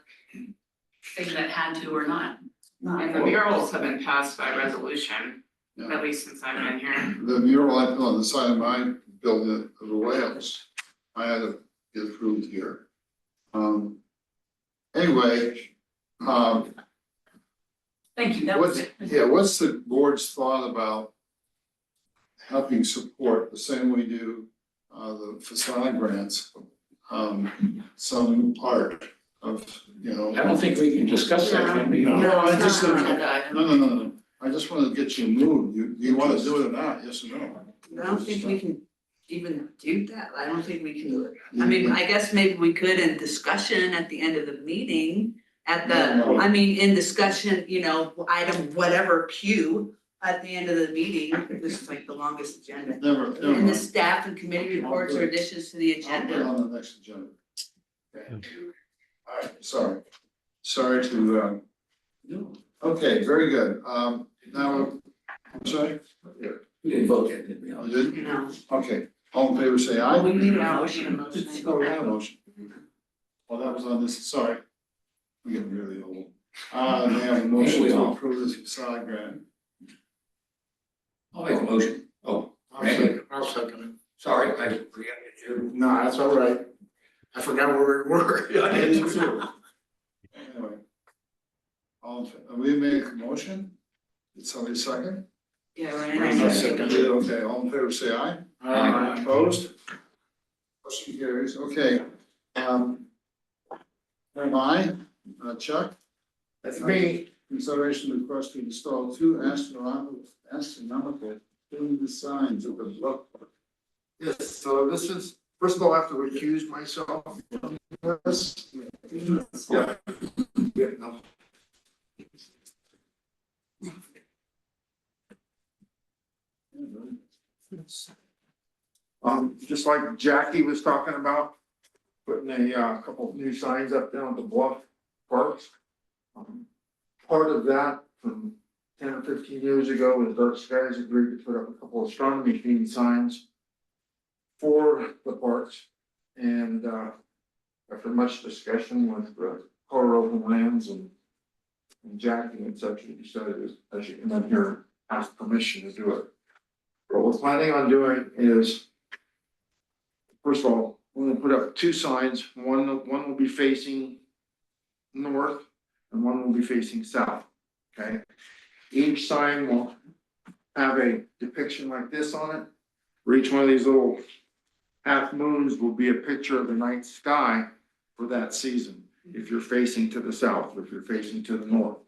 thing that had to or not. And the murals have been passed by resolution, Yeah. at least since I've been here. The mural I put on the side of my building of the whales, I had to get approved here. Anyway, Thank you, that was it. what's the board's thought about helping support, the same we do, the facade grants, some art of, I don't think we can discuss that, can we? No, I just, It's not on the agenda item. no, I just wanna get you moved, do you wanna do it or not, yes or no? I don't think we can even do that, I don't think we can, I mean, I guess maybe we could in discussion at the end of the meeting. In discussion, item whatever Q at the end of the meeting, this is like the longest agenda. Never And the mind. staff and committee reports or additions to the I'll put it agenda. on the next agenda. Okay. All right, sorry to, okay, very good, now, I'm sorry? We didn't vote yet, did we? You didn't? No. Okay, all in favor, say aye. Well, we need a motion. Oh, we had a motion. Well, that was on this, sorry. I'm getting really old. They have a motion to approve this facade grant. I'll make a motion. Oh, Randy, I'll second it. sorry, I preempted you. No, that's all right. I forgot where we were. I did too. Anyway. We made a motion? Did somebody second? Yeah, I right. seconded it. Okay, all in favor, say aye. Aye. Opposed? Motion carries, okay. Am I, Chuck? That's me. Consideration request to install 2 astronomical filmed signs at the bluff. Yes, so this is, first of all, I have to recuse myself from this. Yeah. Yeah, no. Just like Jackie was talking about, putting a couple of new signs up down at the bluff parks. Part of that from 10 or 15 years ago was Dark Skies agreed to put up a couple of astronomy themed signs for the parks. And after much discussion with the Colorado Lands and Jackie and such, we decided I should come up here and ask permission to do it. What we're planning on doing is, first of all, we're gonna put up 2 signs. One will be facing north and one will be facing south, okay? Each sign will have a depiction like this on it. For each one of these little half moons will be a picture of the night sky for that season. If you're facing to the south, or if you're facing to the north.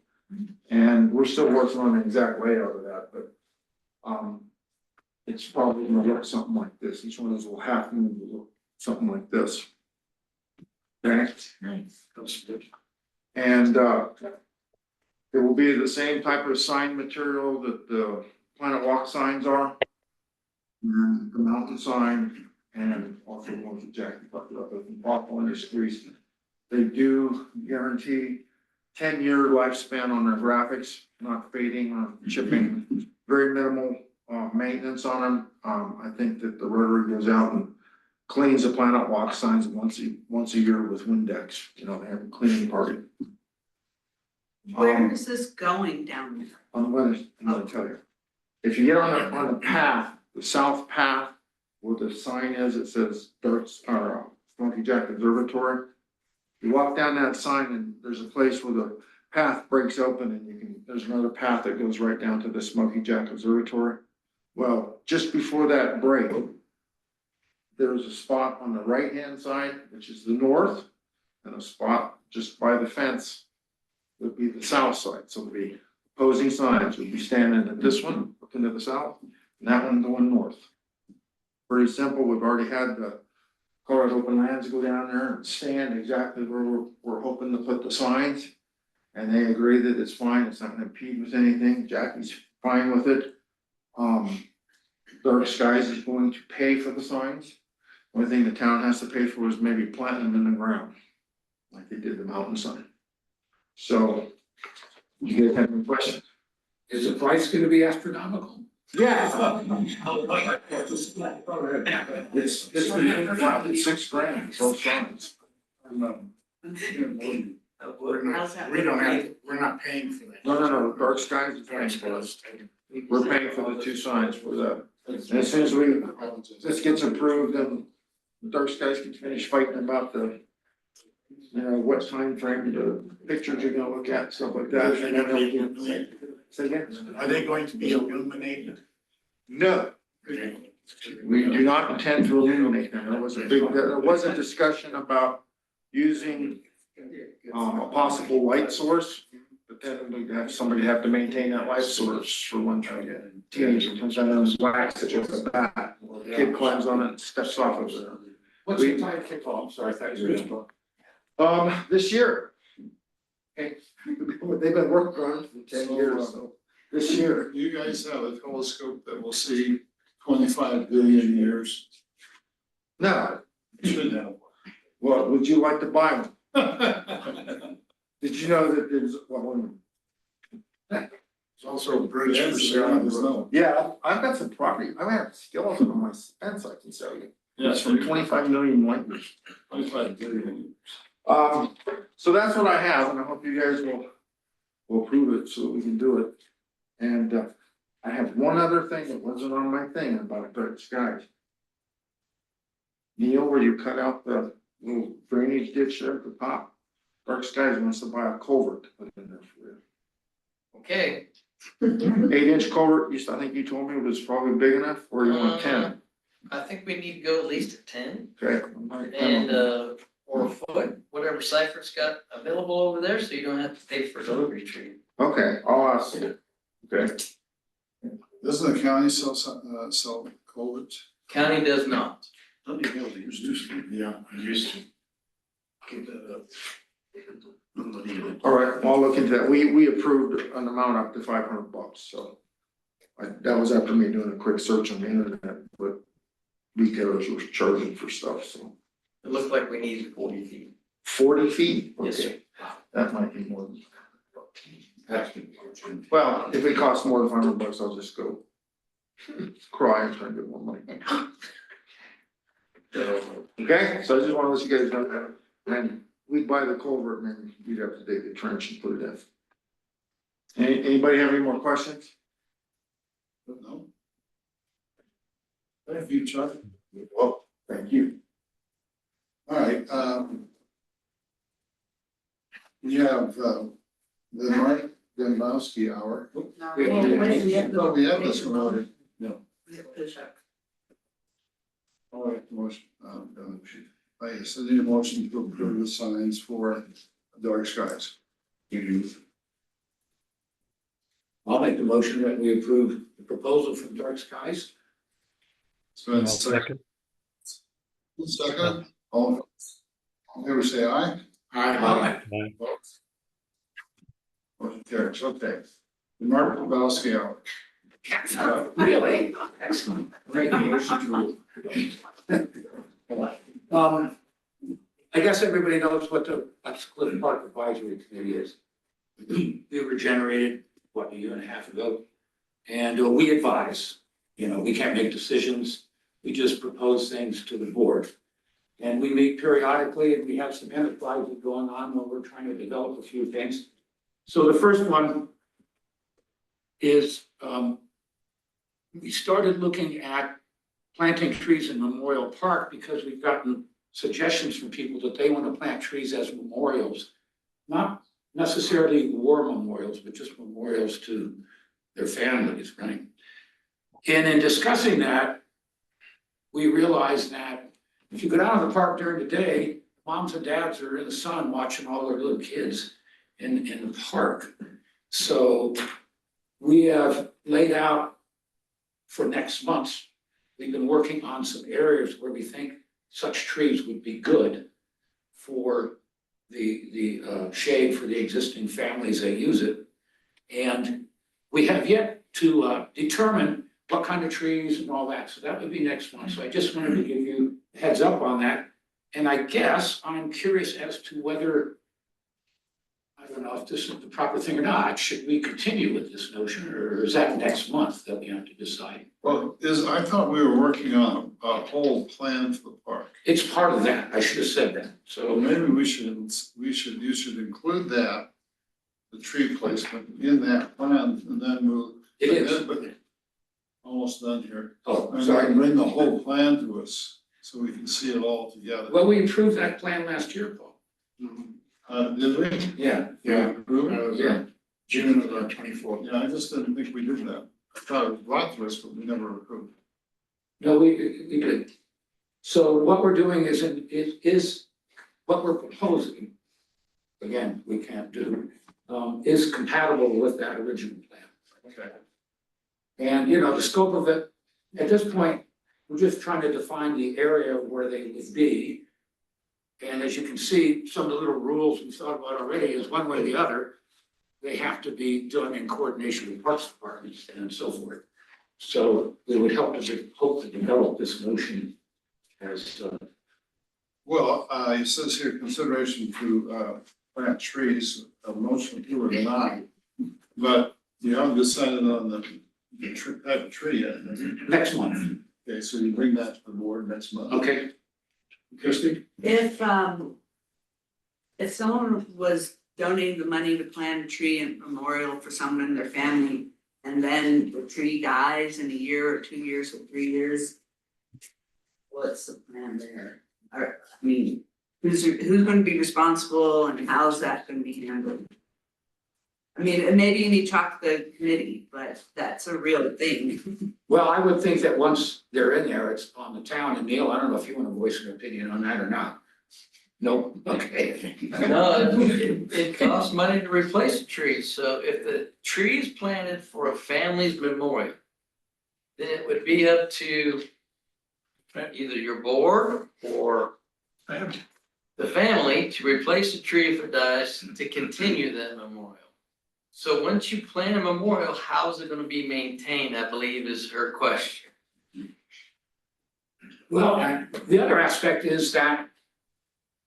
And we're still working on the exact layout of that, but it's probably gonna look something like this. Each one of those will have to look something like this. Okay? Nice. And, it will be the same type of sign material that the Planet Walk signs are. And the mountain sign and also the ones that Jackie talked about, the Waffle Industries. They do guarantee 10-year lifespan on their graphics, not fading or chipping, very minimal maintenance on them. I think that the rotary goes out and cleans the Planet Walk signs once a year with Windex, they have a cleaning party. Where is this going down there? I'm gonna tell you. If you get on the path, the south path, where the sign is, it says Smoky Jack Observatory. You walk down that sign and there's a place where the path breaks open and there's another path that goes right down to the Smoky Jack Observatory. Well, just before that break, there's a spot on the right-hand side, which is the north, and a spot just by the fence would be the south side. So the opposing signs would be standing at this one, looking to the south, and that one going north. Pretty simple. We've already had the Colorado Open Lands go down there and stand exactly where we're hoping to put the signs. And they agree that it's fine. It's not gonna impede with anything. Jackie's fine with it. Dark Skies is going to pay for the signs. Only thing the town has to pay for is maybe planting them in the ground, like they did the mountain sign. So, you guys have any questions? Is the price gonna be astronomical? Yeah. It's between $5,000 and $6,000, both signs. We're not paying for that. No, Dark Skies is paying for us. We're paying for the two signs for that. And as soon as this gets approved, then Dark Skies can finish fighting about what time frame the pictures you're gonna look at, stuff like that. And then they'll say again. Are they going to be illuminated? No. We do not intend to illuminate them. There was a discussion about using a possible light source, but then we'd have somebody have to maintain that light source for one teenager comes out and whacks it with a bat. Kid climbs on it and steps off of it. What's the time kickoff? I'm sorry, I thought you were. This year. Okay, they've been working on it for 10 years, so this year. You guys have a telescope that will see 25 billion years. No, Should have. well, would you like to buy one? Did you know that there's one? There's also a bridge for sailing. Yeah, I've got some property, I have skeleton on my fence I can sell you. Yeah, It's from 25 million light years. 25 billion. So that's what I have, and I hope you guys will approve it so that we can do it. And I have one other thing that wasn't on my thing about Dark Skies. Neil, where you cut out the little drainage ditch there at the top, Dark Skies wants to buy a culvert to put in there for you. Okay. 8-inch culvert, I think you told me was probably big enough, or you want 10? I think we need to go at least at 10 Okay. and or a foot, whatever Cypher's got available over there, so you don't have to pay for delivery tree. Okay, I'll ask you. Okay. Doesn't the county sell culverts? County does not. Yeah, I used to. Keep that up. All right, I'll look into that. We approved an amount up to $500, so. That was after me doing a quick search on the internet, but retailers were charging for stuff, so. It looked like we needed 40 feet. 40 feet? Yes, sir. Okay. That might be more than. Well, if it costs more than $500, I'll just go cry and try to get more money. Okay, so I just want to let you guys know that. And we'd buy the culvert and then we'd have to dig the trench and put it in. Anybody have any more questions? No. Thank you, Chuck. Well, thank you. All right, we have, the Mike Dembowski hour. We have this one already. No. All right, motion, I said need a motion to approve the signs for Dark Skies. I'll make the motion that we approve the proposal from Dark Skies So I'll it's second. second, all in favor, say aye. Aye. Motion carries, okay. Mark Lebowski out. Really? Excellent. Great. I guess everybody knows what the Cliff Park Advisory Committee is. We were generated, what, a year and a half ago? And we advise, we can't make decisions. We just propose things to the board. And we meet periodically and we have some enterprises going on where we're trying to develop a few things. So the first one is, we started looking at planting trees in Memorial Park because we've gotten suggestions from people that they want to plant trees as memorials, not necessarily war memorials, but just memorials to their families, right? And in discussing that, we realized that if you go down to the park during the day, moms and dads are in the sun watching all their little kids in the park. So we have laid out for next month, we've been working on some areas where we think such trees would be good for the shade for the existing families that use it. And we have yet to determine what kind of trees and all that. So that would be next month. So I just wanted to give you a heads up on that. And I guess I'm curious as to whether, I don't know if this is the proper thing or not, should we continue with this notion or is that next month that we have to decide? Well, I thought we were working on a whole plan for the park. It's part of that. I should have said that. So So maybe you should include that, the tree placement in that plan and then we'll. it is. Almost done here. Oh, And sorry. then bring the whole plan to us so we can see it all together. Well, we approved that plan last year, Paul. Did we? Yeah. Yeah. June of 24. Yeah, I just didn't think we did that. I thought it was brought to us, but we never approved. No, we did. So what we're doing is what we're proposing, again, we can't do, is compatible with that original plan. Okay. And, the scope of it, at this point, we're just trying to define the area where they would be. And as you can see, some of the little rules we thought about already is one way or the other, they have to be done in coordination with Parks Department and so forth. So it would hope to develop this notion as, Well, it says here consideration to plant trees, a motion to or deny. But you haven't decided on the type of tree yet. next month. Okay, so you bring that to the board next month. Okay. Christie? If someone was donating the money to plant a tree in memorial for someone in their family, and then the tree dies in a year or 2 years or 3 years, what's the plan there? I mean, who's gonna be responsible and how's that gonna be handled? I mean, and maybe you need to talk to the committee, but that's a real thing. Well, I would think that once they're in there, it's on the town. And Neil, I don't know if you want to voice an opinion on that or not. No, okay. No, it costs money to replace a tree, so if the tree is planted for a family's memorial, then it would be up to either your board or the family to replace the tree if it dies to continue that memorial. So once you plant a memorial, how's it gonna be maintained, I believe is her question. Well, and the other aspect is that,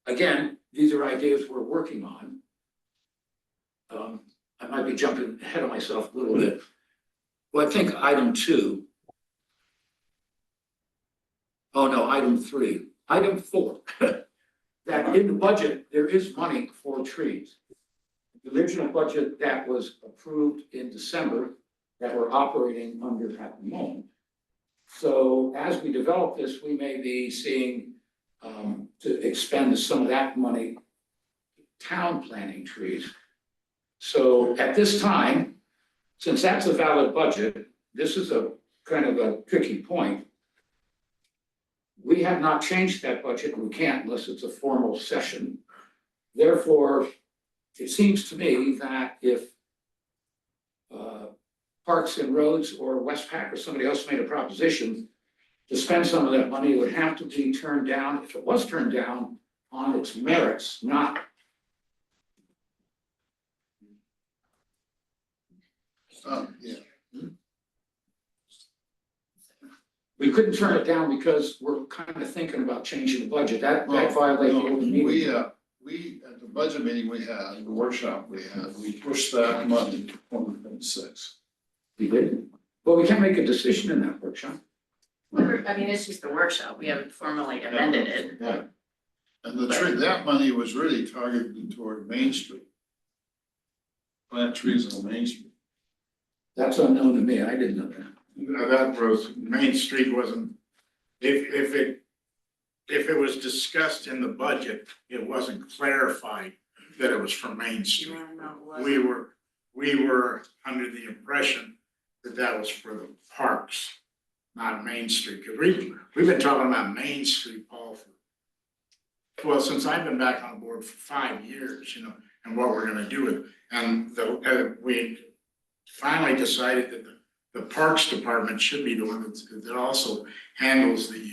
again, these are ideas we're working on. I might be jumping ahead of myself a little bit. Well, I think item 2. Oh, no, item 3, item 4. That in the budget, there is money for trees. The original budget that was approved in December that we're operating under at the moment. So as we develop this, we may be seeing to expend some of that money town planting trees. So at this time, since that's a valid budget, this is a kind of a tricky point. We have not changed that budget, and we can't unless it's a formal session. Therefore, it seems to me that if Parks and Roads or Westpac or somebody else made a proposition to spend some of that money, it would have to be turned down, if it was turned down, on its merits, not. Yeah. We couldn't turn it down because we're kind of thinking about changing the budget, that violates the open meeting. We, at the budget meeting we had, the workshop we had, we pushed that money to 2026. We did, but we can't make a decision in that workshop. I mean, it's just a workshop, we haven't formally amended it. Yeah. And that money was really targeted toward Main Street. Plant trees on Main Street. That's unknown to me, I didn't know that. That was, Main Street wasn't, if it was discussed in the budget, it wasn't clarified that it was for Main Street. We were under the impression that that was for the parks, not Main Street, because we've been talking about Main Street, Paul, well, since I've been back on the board for 5 years, and what we're gonna do with it. And we finally decided that the Parks Department should be the one that also handles the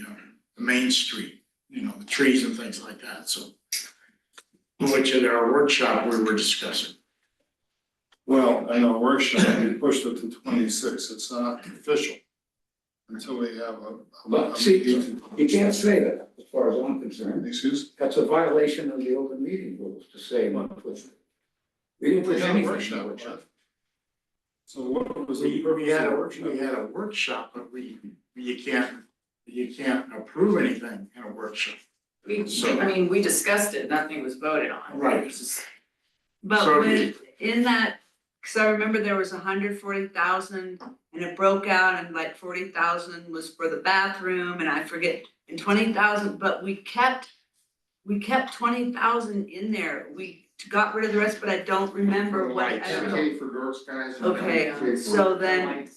Main Street, the trees and things like that, so. Which at our workshop, we were discussing. Well, in our workshop, we pushed it to 26, it's not official. Until we have But see, you can't say that, as far as I'm concerned. Excuse? That's a violation of the open meeting rules to say what push. We didn't push We had a anything. workshop. So what was We the? had a workshop, but you can't approve anything in a workshop. We discussed it, nothing was voted on. Right. It's just- But So when, in that, cause I remember there was 140,000 and it broke out and like 40,000 was for the bathroom and I forget, and 20,000, but we kept 20,000 in there. We got rid of the rest, but I don't remember what. I don't know. Pay for girls, guys. and Okay, pay so for- then,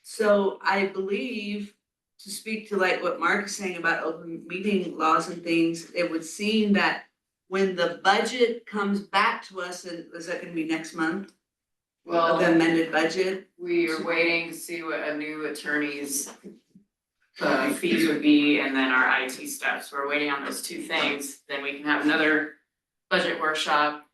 so I believe, to speak to like what Mark is saying about open meeting laws and things, it would seem that when the budget comes back to us, and is that gonna be next month? Well, The amended budget? we are waiting to see what a new attorney's fees would be, and then our IT stuff, so we're waiting on those two things, then we can have another budget workshop,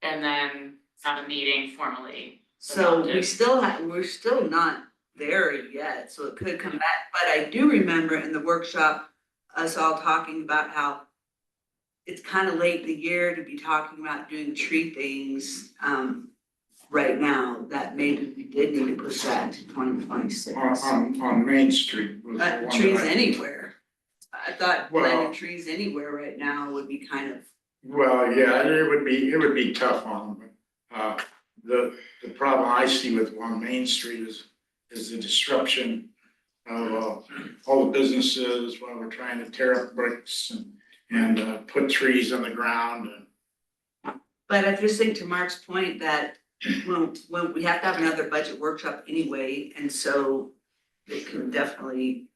and then have a meeting formally. So we adopted. still we're still not there yet, so it could come back, but I do remember in the workshop, us all talking about how it's kind of late in the year to be talking about doing tree things, right now, that maybe we did need to push that to 2026. On Main Street. was the one Trees that I- anywhere. I thought Well- planting trees anywhere right now would be kind of, Well, yeah, it would be tough on them, but, the problem I see with on Main Street is the disruption of, all the businesses while we're trying to tear up bricks and put trees on the ground and. but I just think to Mark's point that when we have to have another budget workshop anyway, and so it can definitely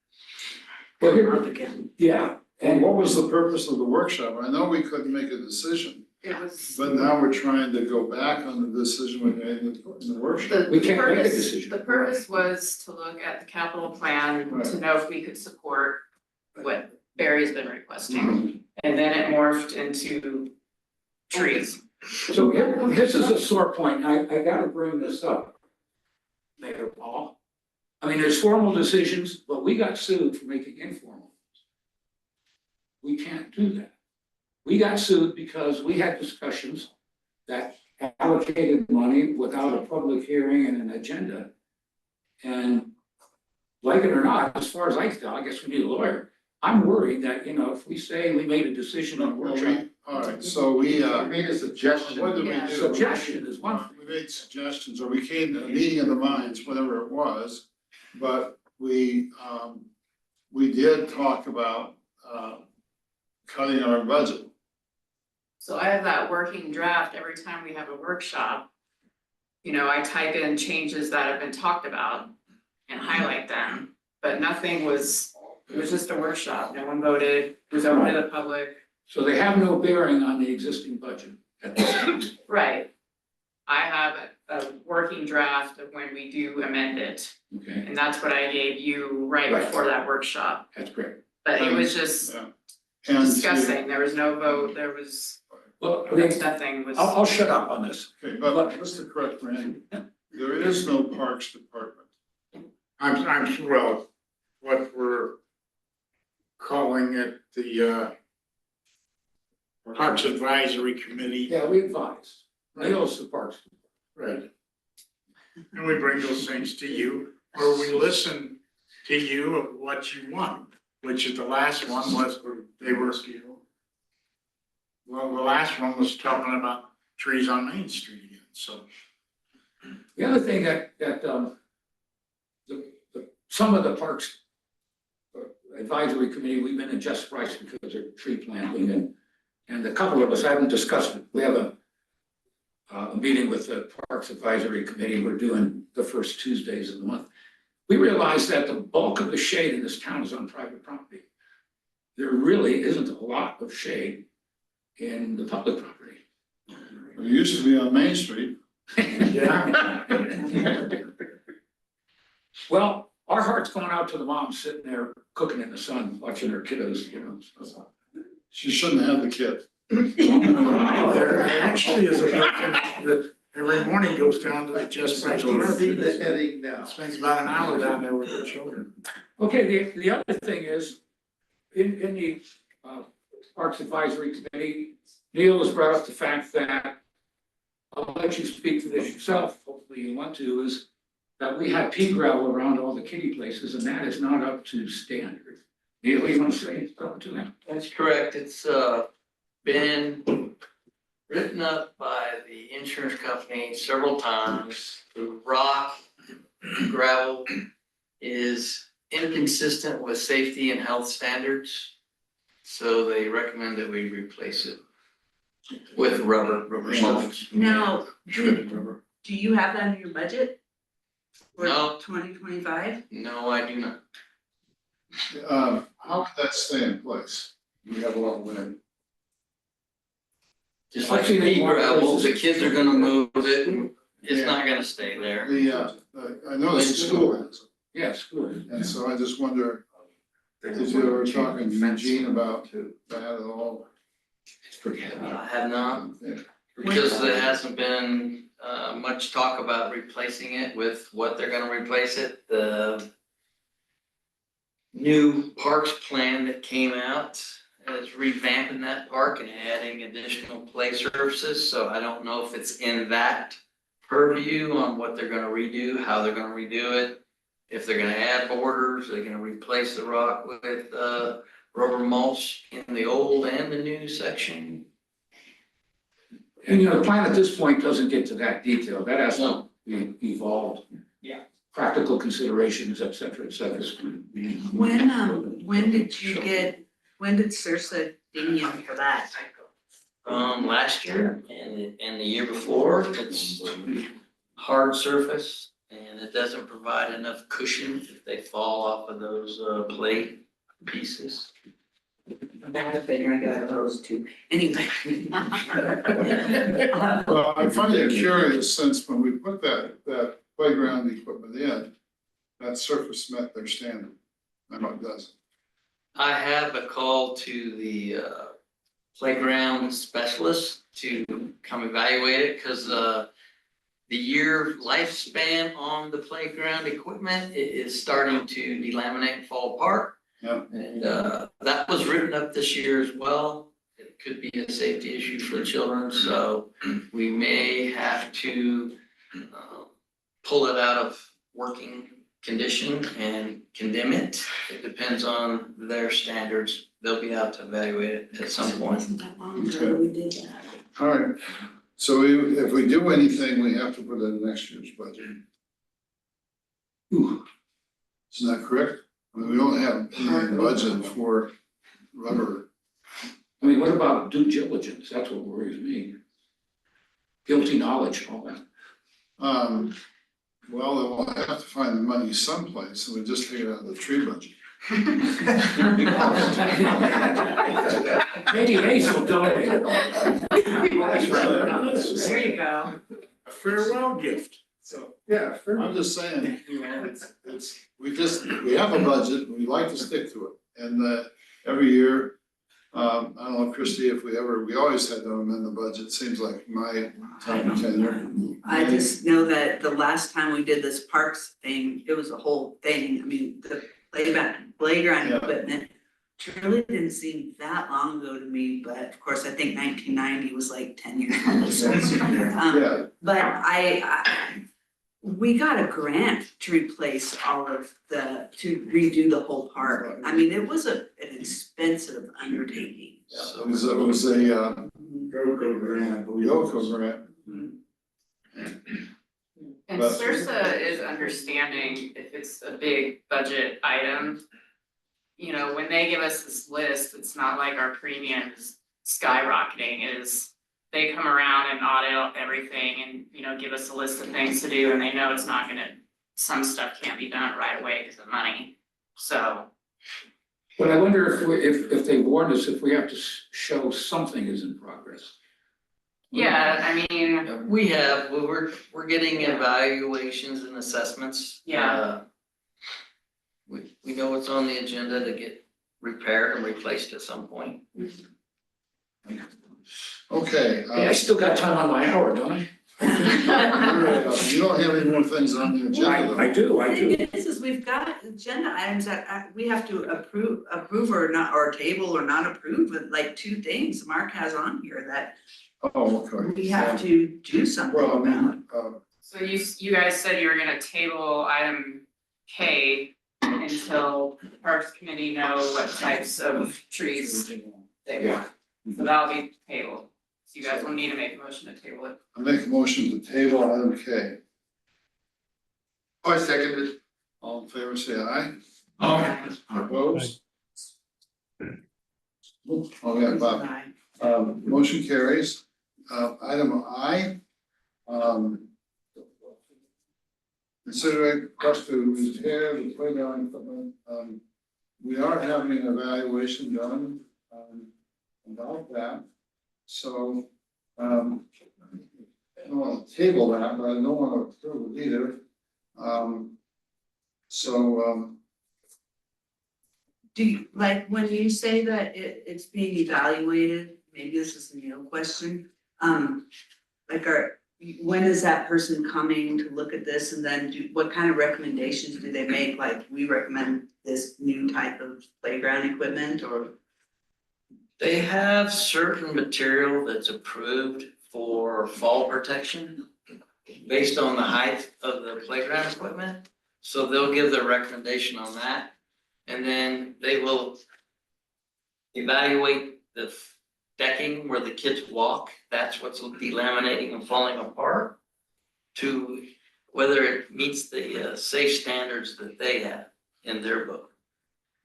Well, come up again. Yeah, And what was the purpose of the workshop? I know we couldn't make a decision, It was. but now we're trying to go back on the decision we made in the workshop. We can't make a purpose- decision. The purpose was to look at the capital plan, to know if we could support what Barry's been requesting. And then it morphed into trees. So this is a sore point, I gotta bring this up. Mayor Paul. I mean, there's formal decisions, but we got sued for making informal. We can't do that. We got sued because we had discussions that allocated money without a public hearing and an agenda. And like it or not, as far as I can tell, I guess we need a lawyer. I'm worried that, if we say we made a decision on a workshop. All right, so we Made a suggestion. what did we Yeah. do? Suggestion is one thing. We made suggestions, or we came to a meeting of the minds, whatever it was, but we did talk about, cutting our budget. So I have that working draft every time we have a workshop. I type in changes that have been talked about and highlight them, but nothing was, it was just a workshop, no one voted, it was open to the public. So they have no bearing on the existing budget. Right. I have a working draft of when we do amend it, Okay, and that's what I gave you right Right. before that workshop. that's great. But it was just Yeah. And disgusting, there was no vote, there was, Well, nothing was. I'll shut up on this. Okay, but just to correct Randy, there is no Parks Department. I'm sure, well, what we're calling it, the Parks Advisory Committee. Yeah, we advise. Neil's the parks. Right. And we bring those things to you, or we listen to you of what you want, which is the last one was, they were. Well, the last one was talking about trees on Main Street again, so. The other thing that, some of the parks advisory committee, we've been in just rights because of tree planting and a couple of us haven't discussed it. We have a meeting with the Parks Advisory Committee. We're doing the first Tuesdays of the month. We realized that the bulk of the shade in this town is on private property. There really isn't a lot of shade in the public property. It used to be on Main Street. Yeah. Well, our heart's going out to the mom sitting there cooking in the sun, watching her kiddos, you know. So. She shouldn't have the kid. There actually is a person that every morning goes down to the Just Rights. heading now. Spends about an hour down there with her children. Okay, the other thing is, in the Parks Advisory Committee, Neil has brought up the fact that, I'll let you speak to this yourself, hopefully you want to, is that we have pea gravel around all the kiddie places, and that is not up to standard. Neil, you want to say something to that? That's correct. It's been written up by the insurance company several times. The rock, gravel is inconsistent with safety and health standards. So they recommend that we replace it with rubber stones. Now, Shredded rubber. do you have that in your budget? No. 2025? No, I do not. How could that stay in place? We have a lot of wind. Just like pea gravel, the kids are gonna move it. It's not gonna stay there. I know the school has, Yeah, school. and so I just wonder, did you ever talk to Eugene about that at all? I have not, Yeah. because there hasn't been much talk about replacing it with what they're gonna replace it. The new parks plan that came out is revamping that park and adding additional play surfaces, so I don't know if it's in that purview on what they're gonna redo, how they're gonna redo it. If they're gonna add borders, they're gonna replace the rock with rubber mulch in the old and the new section. And you know, the plan at this point doesn't get to that detail. That has to be evolved. Yeah. Practical considerations, et cetera, et cetera. When did Sirsa ding you for that? Last year and the year before, it's hard surface and it doesn't provide enough cushion if they fall off of those plate pieces. I've been running out of those too. Anyway. Well, I find it curious, since when we put that playground equipment in, that surface met their standard. I know it doesn't. I have a call to the playground specialist to come evaluate it, cause the year lifespan on the playground equipment is starting to delaminate and fall apart. Yeah. And that was written up this year as well. It could be a safety issue for the children, so we may have to pull it out of working condition and condemn it. It depends on their standards. They'll be out to evaluate it at some point. Wasn't that long ago we did that? All right, so if we do anything, we have to put it in next year's budget. Isn't that correct? I mean, we don't have any budget for rubber. I mean, what about due diligence? That's what worries me. Guilty knowledge, all that. Well, then we'll have to find the money someplace, and we just take it out of the tree budget. Maybe Ace will donate it. There you go. farewell gift. So, yeah, I'm just saying, you know, we have a budget, and we like to stick to it, and, every year. I don't know, Christie, if we always had to amend the budget, seems like my time of tenure. I just know that the last time we did this parks thing, it was a whole thing. I mean, the playground Yeah. equipment truly didn't seem that long ago to me, but of course, I think 1990 was like 10 years ago. Yeah. But we got a grant to replace to redo the whole park. I mean, it was an expensive undertaking. It was a GoCo grant, GoCo grant. And But- Sursa is understanding if it's a big budget item. You know, when they give us this list, it's not like our premium is skyrocketing, it is. They come around and audit everything and, you know, give us a list of things to do and they know it's not gonna, some stuff can't be done right away because of money, so. But I wonder if they warned us, if we have to show something is in progress. Yeah, I mean, We're getting evaluations and assessments. Yeah. We know it's on the agenda to get repaired and replaced at some point. Okay. Hey, I still got time on my hour, don't I? You don't have any more things on the agenda, though. I do. The thing is we've got agenda items that we have to approve or not, or table or not approve, but like 2 things Mark has on here that Oh, okay. we have to do something Well, I about. mean, so you guys said you were gonna table item K until the Parks Committee know what types of trees they want. So that'll be tabled. So you guys will need to make a motion to table it. I make a motion to table item K. I second it. All in favor, say aye. Opposed? Oh, yeah, Bob. Motion carries. Item I. Consider a request to repair the playground equipment. We are having an evaluation done, about that. So, I don't wanna table that, but I don't wanna approve it either. Do you, like, when you say that it's being evaluated, maybe this is a Neil question, like, when is that person coming to look at this and then what kind of recommendations do they make? Like, we recommend this new type of playground equipment or? They have certain material that's approved for fall protection based on the height of the playground equipment. So they'll give their recommendation on that. And then they will evaluate the decking where the kids walk. That's what's delaminating and falling apart, to whether it meets the safe standards that they have in their book.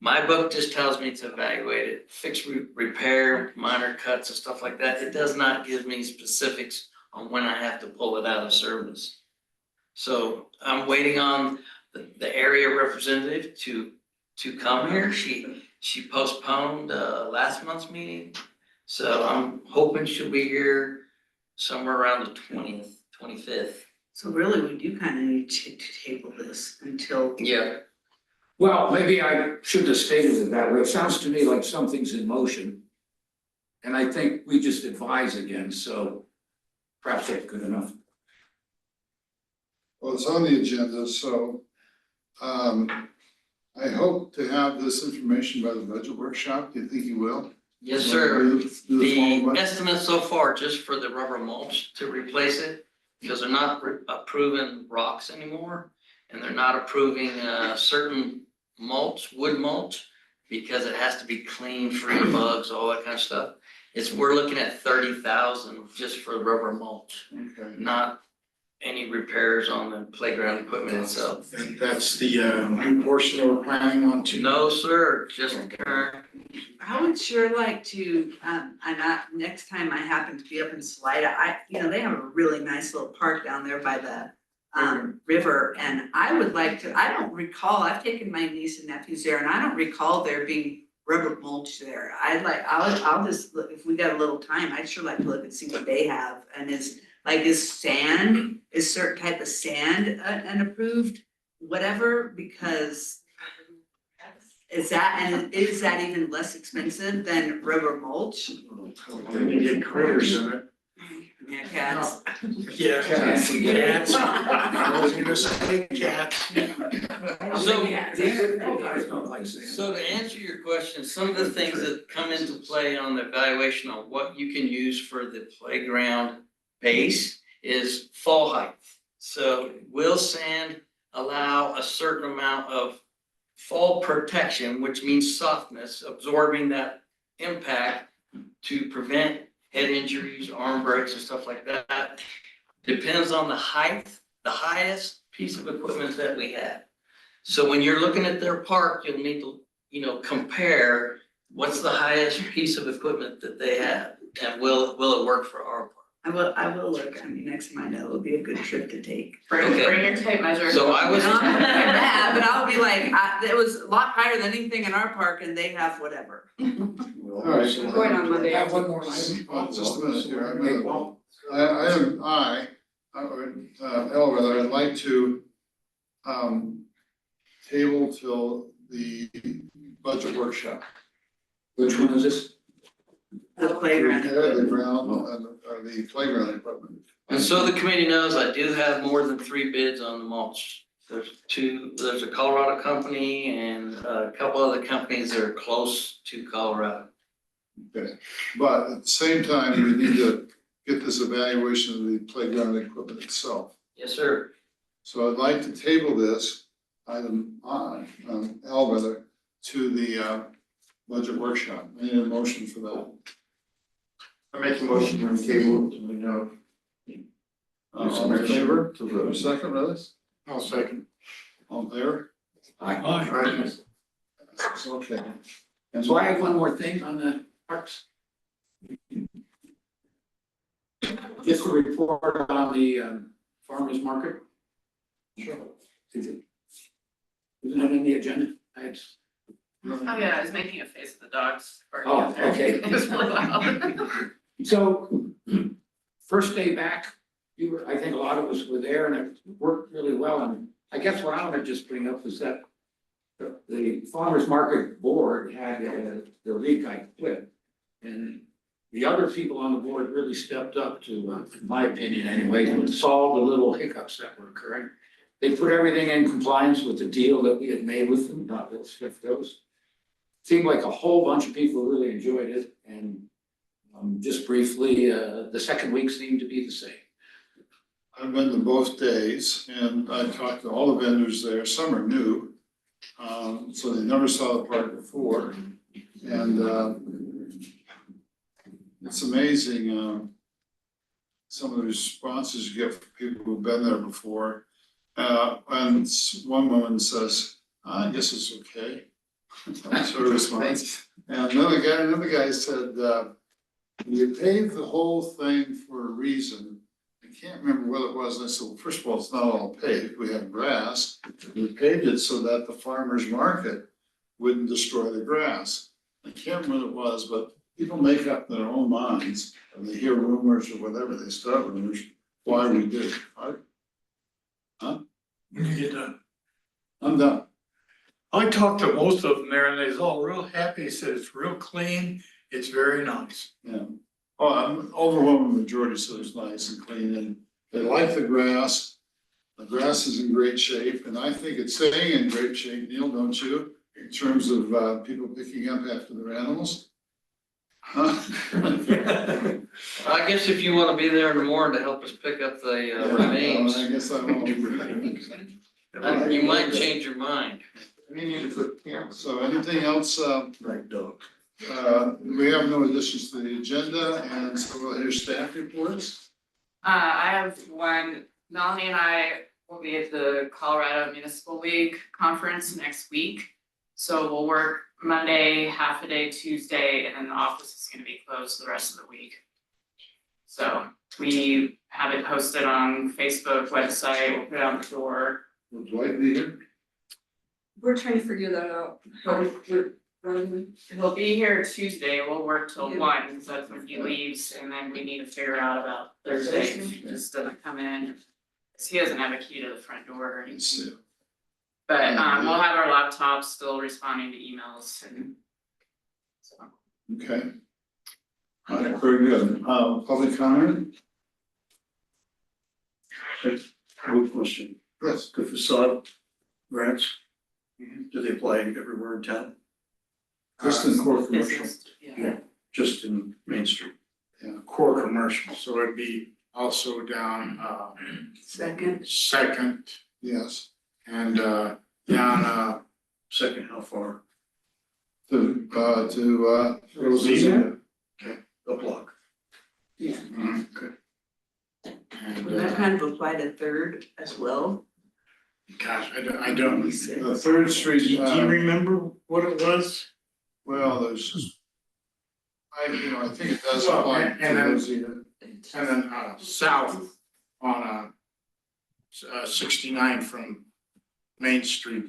My book just tells me to evaluate it, fix, repair, minor cuts and stuff like that. It does not give me specifics on when I have to pull it out of service. So I'm waiting on the area representative to come here. She postponed last month's meeting. So I'm hoping she'll be here somewhere around the 20th, 25th. So really, we do kind of need to table this until. Yeah. Well, maybe I should have stated it that way. It sounds to me like something's in motion. And I think we just advise again, so perhaps that's good enough. well, it's on the agenda, so, I hope to have this information by the budget workshop. Do you think you will? Yes, sir. Do the formal The budget? estimate so far, just for the rubber mulch to replace it, because they're not approving rocks anymore. And they're not approving certain mulch, wood mulch, because it has to be clean, free of bugs, all that kind of stuff. We're looking at 30,000 just for rubber mulch, Okay. not any repairs on the playground equipment itself. And that's the new portion we're planning on to. No, sir, just current. I would sure like to, next time I happen to be up in Salida, they have a really nice little park down there by the river, and I would like to, I don't recall, I've taken my niece and nephews there, and I don't recall there being rubber mulch there. I'll just, if we got a little time, I'd sure like to look and see what they have, and is Like is certain type of sand an approved whatever, because is that even less expensive than rubber mulch? Then you get critters in it. Yeah, cats. Yeah, cats. I was gonna say cats. So to answer your question, some of the things that come into play on the evaluation on what you can use for the playground base is fall height. So will sand allow a certain amount of fall protection, which means softness, absorbing that impact to prevent head injuries, arm breaks and stuff like that? Depends on the height, the highest piece of equipment that we have. So when you're looking at their park, you'll need to, compare what's the highest piece of equipment that they have, and will it work for our park? I will look, next time I know, it'll be a good trip to take. Bring your tape measure. So I was. Not that, but I'll be like, it was a lot higher than anything in our park and they have whatever. All right, so Going on Monday. I have one more item. Well, just a minute here, item L, rather, I'd like to, table till the budget workshop. Which one is this? The playground. The ground, the playground equipment. And so the committee knows I do have more than 3 bids on the mulch. There's a Colorado company and a couple other companies that are close to Colorado. Okay, but at the same time, we need to get this evaluation of the playground equipment itself. Yes, sir. So I'd like to table this item L rather, to the budget workshop. I need a motion for that. I make a motion on the table, we know. All in favor, to the second, rather? I'll second. All in favor? Aye. Okay. And so I have one more thing on the parks. Just a report on the farmer's market. Sure. Isn't that in the agenda? Oh, yeah, I was making a face at the dogs. barking Oh, out there. okay. It was really loud. So, first day back, I think a lot of us were there and it worked really well. And I guess what I want to just bring up is that the farmer's market board had the leak I quit. And the other people on the board really stepped up to, in my opinion anyway, to solve the little hiccups that were occurring. They put everything in compliance with the deal that we had made with them, not let's shift those. Seemed like a whole bunch of people really enjoyed it, and just briefly, the second week seemed to be the same. I've been to both days and I talked to all the vendors there. Some are new. So they never saw the park before. And it's amazing, some of the responses you get from people who've been there before. And one woman says, I guess it's okay. That's her response. And another guy said, you paved the whole thing for a reason. I can't remember what it was. And I said, well, first of all, it's not all paved. We have grass. We paved it so that the farmer's market wouldn't destroy the grass. I can't remember what it was, but people make up their own minds and they hear rumors or whatever. They start rumors why we did it. Huh? When you get done. I'm done. I talked to most of them there and they was all real happy. They said it's real clean. It's very nice. Yeah. Oh, I'm overwhelming majority said it's nice and clean and they like the grass. The grass is in great shape and I think it's staying in great shape, Neil, don't you? In terms of people picking up after their animals. Huh? I guess if you want to be there in the morning to help us pick up the remains, I guess I won't. you might change your mind. So anything else, Right, dog. we have no additions to the agenda and so we'll hear staff reports. I have one, Melanie and I will be at the Colorado Municipal League Conference next week. So we'll work Monday, half a day, Tuesday, and then the office is gonna be closed the rest of the week. So we have it posted on Facebook, website, we'll put it on the door. Will Dwight be here? We're trying to figure that out. He'll be here Tuesday, we'll work till 1, because that's when he leaves, and then we need to figure out about Thursday, if he just doesn't come in. Cause he doesn't have a key to the front door or anything. But we'll have our laptops still responding to emails and. So. Okay. All right, very good. Public comment? Good question. Yes. The facade grants, do they apply everywhere in town? Just in core commercial. Yeah. Just in Main Street? Yeah. Core commercial, so it'd be also down, Second. Yes. and, down, Second, how far? Rosita. A block. Yeah. Okay. and, Would that kind of apply to Third as well? gosh, I don't. The Third Street. Do you remember what it was? Well, there's just, I think it does Well, apply and to then- Rosita. And then, south on, 69 from Main Street.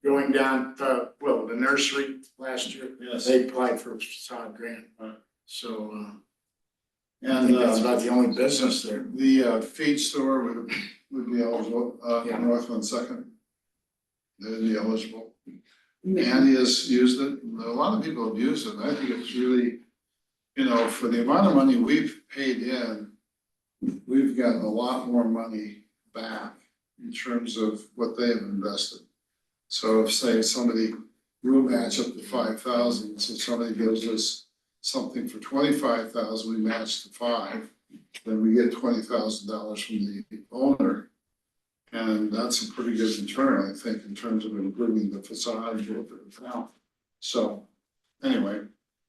Going down, the nursery last year, Yes. they applied for a facade grant. So, I And think that's about the only business there. the feed store would be eligible, Yeah. Northland Second. They'd be eligible. Andy has used it, a lot of people have used it, and I think it's really, for the amount of money we've paid in, we've gotten a lot more money back in terms of what they have invested. So if, say, somebody, we'll match up to 5,000, so somebody gives us something for 25,000, we match to 5, then we get $20,000 from the owner. And that's a pretty good return, I think, in terms of improving the facade of the town. So, anyway,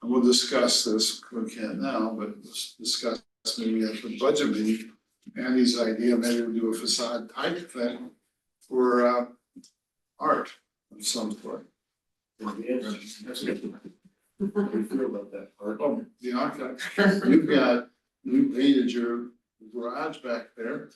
we'll discuss this, we can't now, but let's discuss maybe at the budget meeting. Andy's idea, maybe we'll do a facade type thing for art of some sort. That's good. How do you feel about that? Art? Oh, the architect, you painted your garage back there.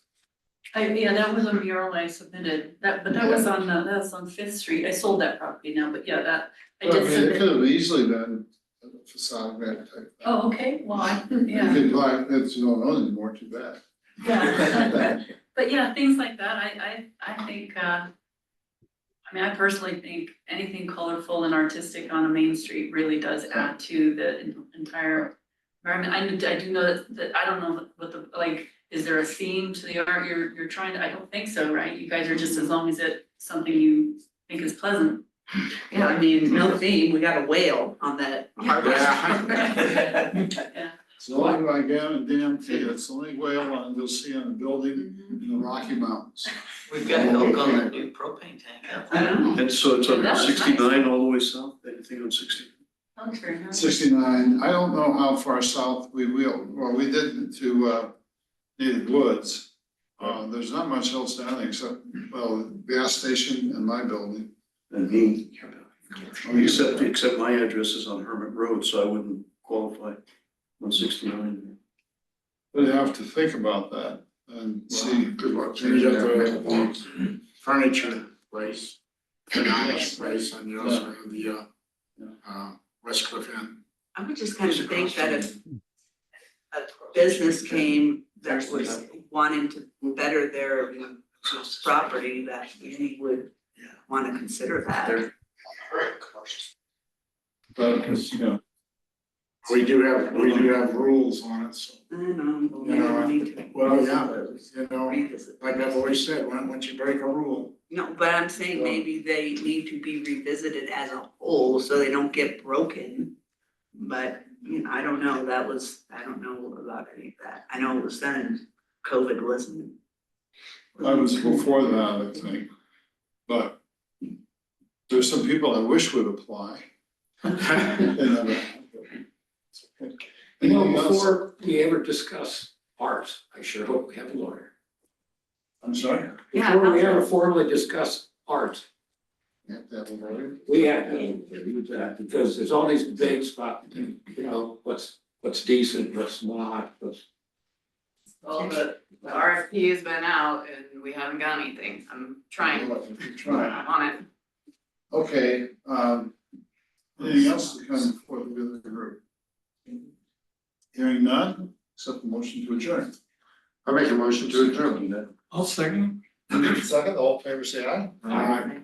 Yeah, that was a mural I submitted, but that was on Fifth Street, I sold that property now, but yeah, that, I Well, did mean, it submit. could have easily been a facade grant type thing. Oh, okay, well, You yeah, could buy, it's not on anymore, too bad. yeah. But yeah, things like that, I think, I personally think anything colorful and artistic on a main street really does add to the entire environment. I do know that, I don't know what the, like, is there a theme to the art you're trying to, I don't think so, right? You guys are just, as long as it's something you think is pleasant. Yeah, I mean, no theme, we got a whale on that harbor. Yeah. It's the only like guarantee, it's the only whale one you'll see on a building in the Rocky Mountains. We've got elk on that new propane tank. I know. And so it's on That was nice. 69 all the way south, anything on 60? That's very nice. 69, I don't know how far south we will, well, we did to Native Woods. There's not much else down there except, well, gas station and my building. And me. Except my address is on Hermit Road, so I wouldn't qualify on 69. But you have to think about that and see. Good luck. There's the furniture place, the nice place on the other side of the, West Cliff Inn. I would just kind of think that if a business came that was wanting to better their property, that we would want to consider that. But, We do have rules on it, so. I know, we don't need to. Well, yeah, Revisit. like I've always said, once you break a rule. No, but I'm saying maybe they need to be revisited as a whole, so they don't get broken. But, I don't know, I don't know about any of that. I know it was done in COVID, wasn't it? I was before that, I think, but there's some people I wish would apply. They never have. Anything else? Before we ever discuss art, I sure hope we have a lawyer. I'm sorry? Yeah, Before we ever formally discuss art, You have to have a lawyer? we have to do that, because there's all these debates about, what's decent, what's not, Well, the RFP has been out and we haven't got anything. I'm trying, Try. I'm on it. Okay, Anything else to come before the other group? Hearing none, accept the motion to adjourn. I make a motion to adjourn. I'll second. Second, all in favor, say aye. Aye.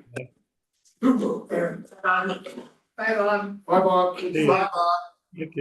Bye, Bob. Bye, Bob. See you. Bye, Bob.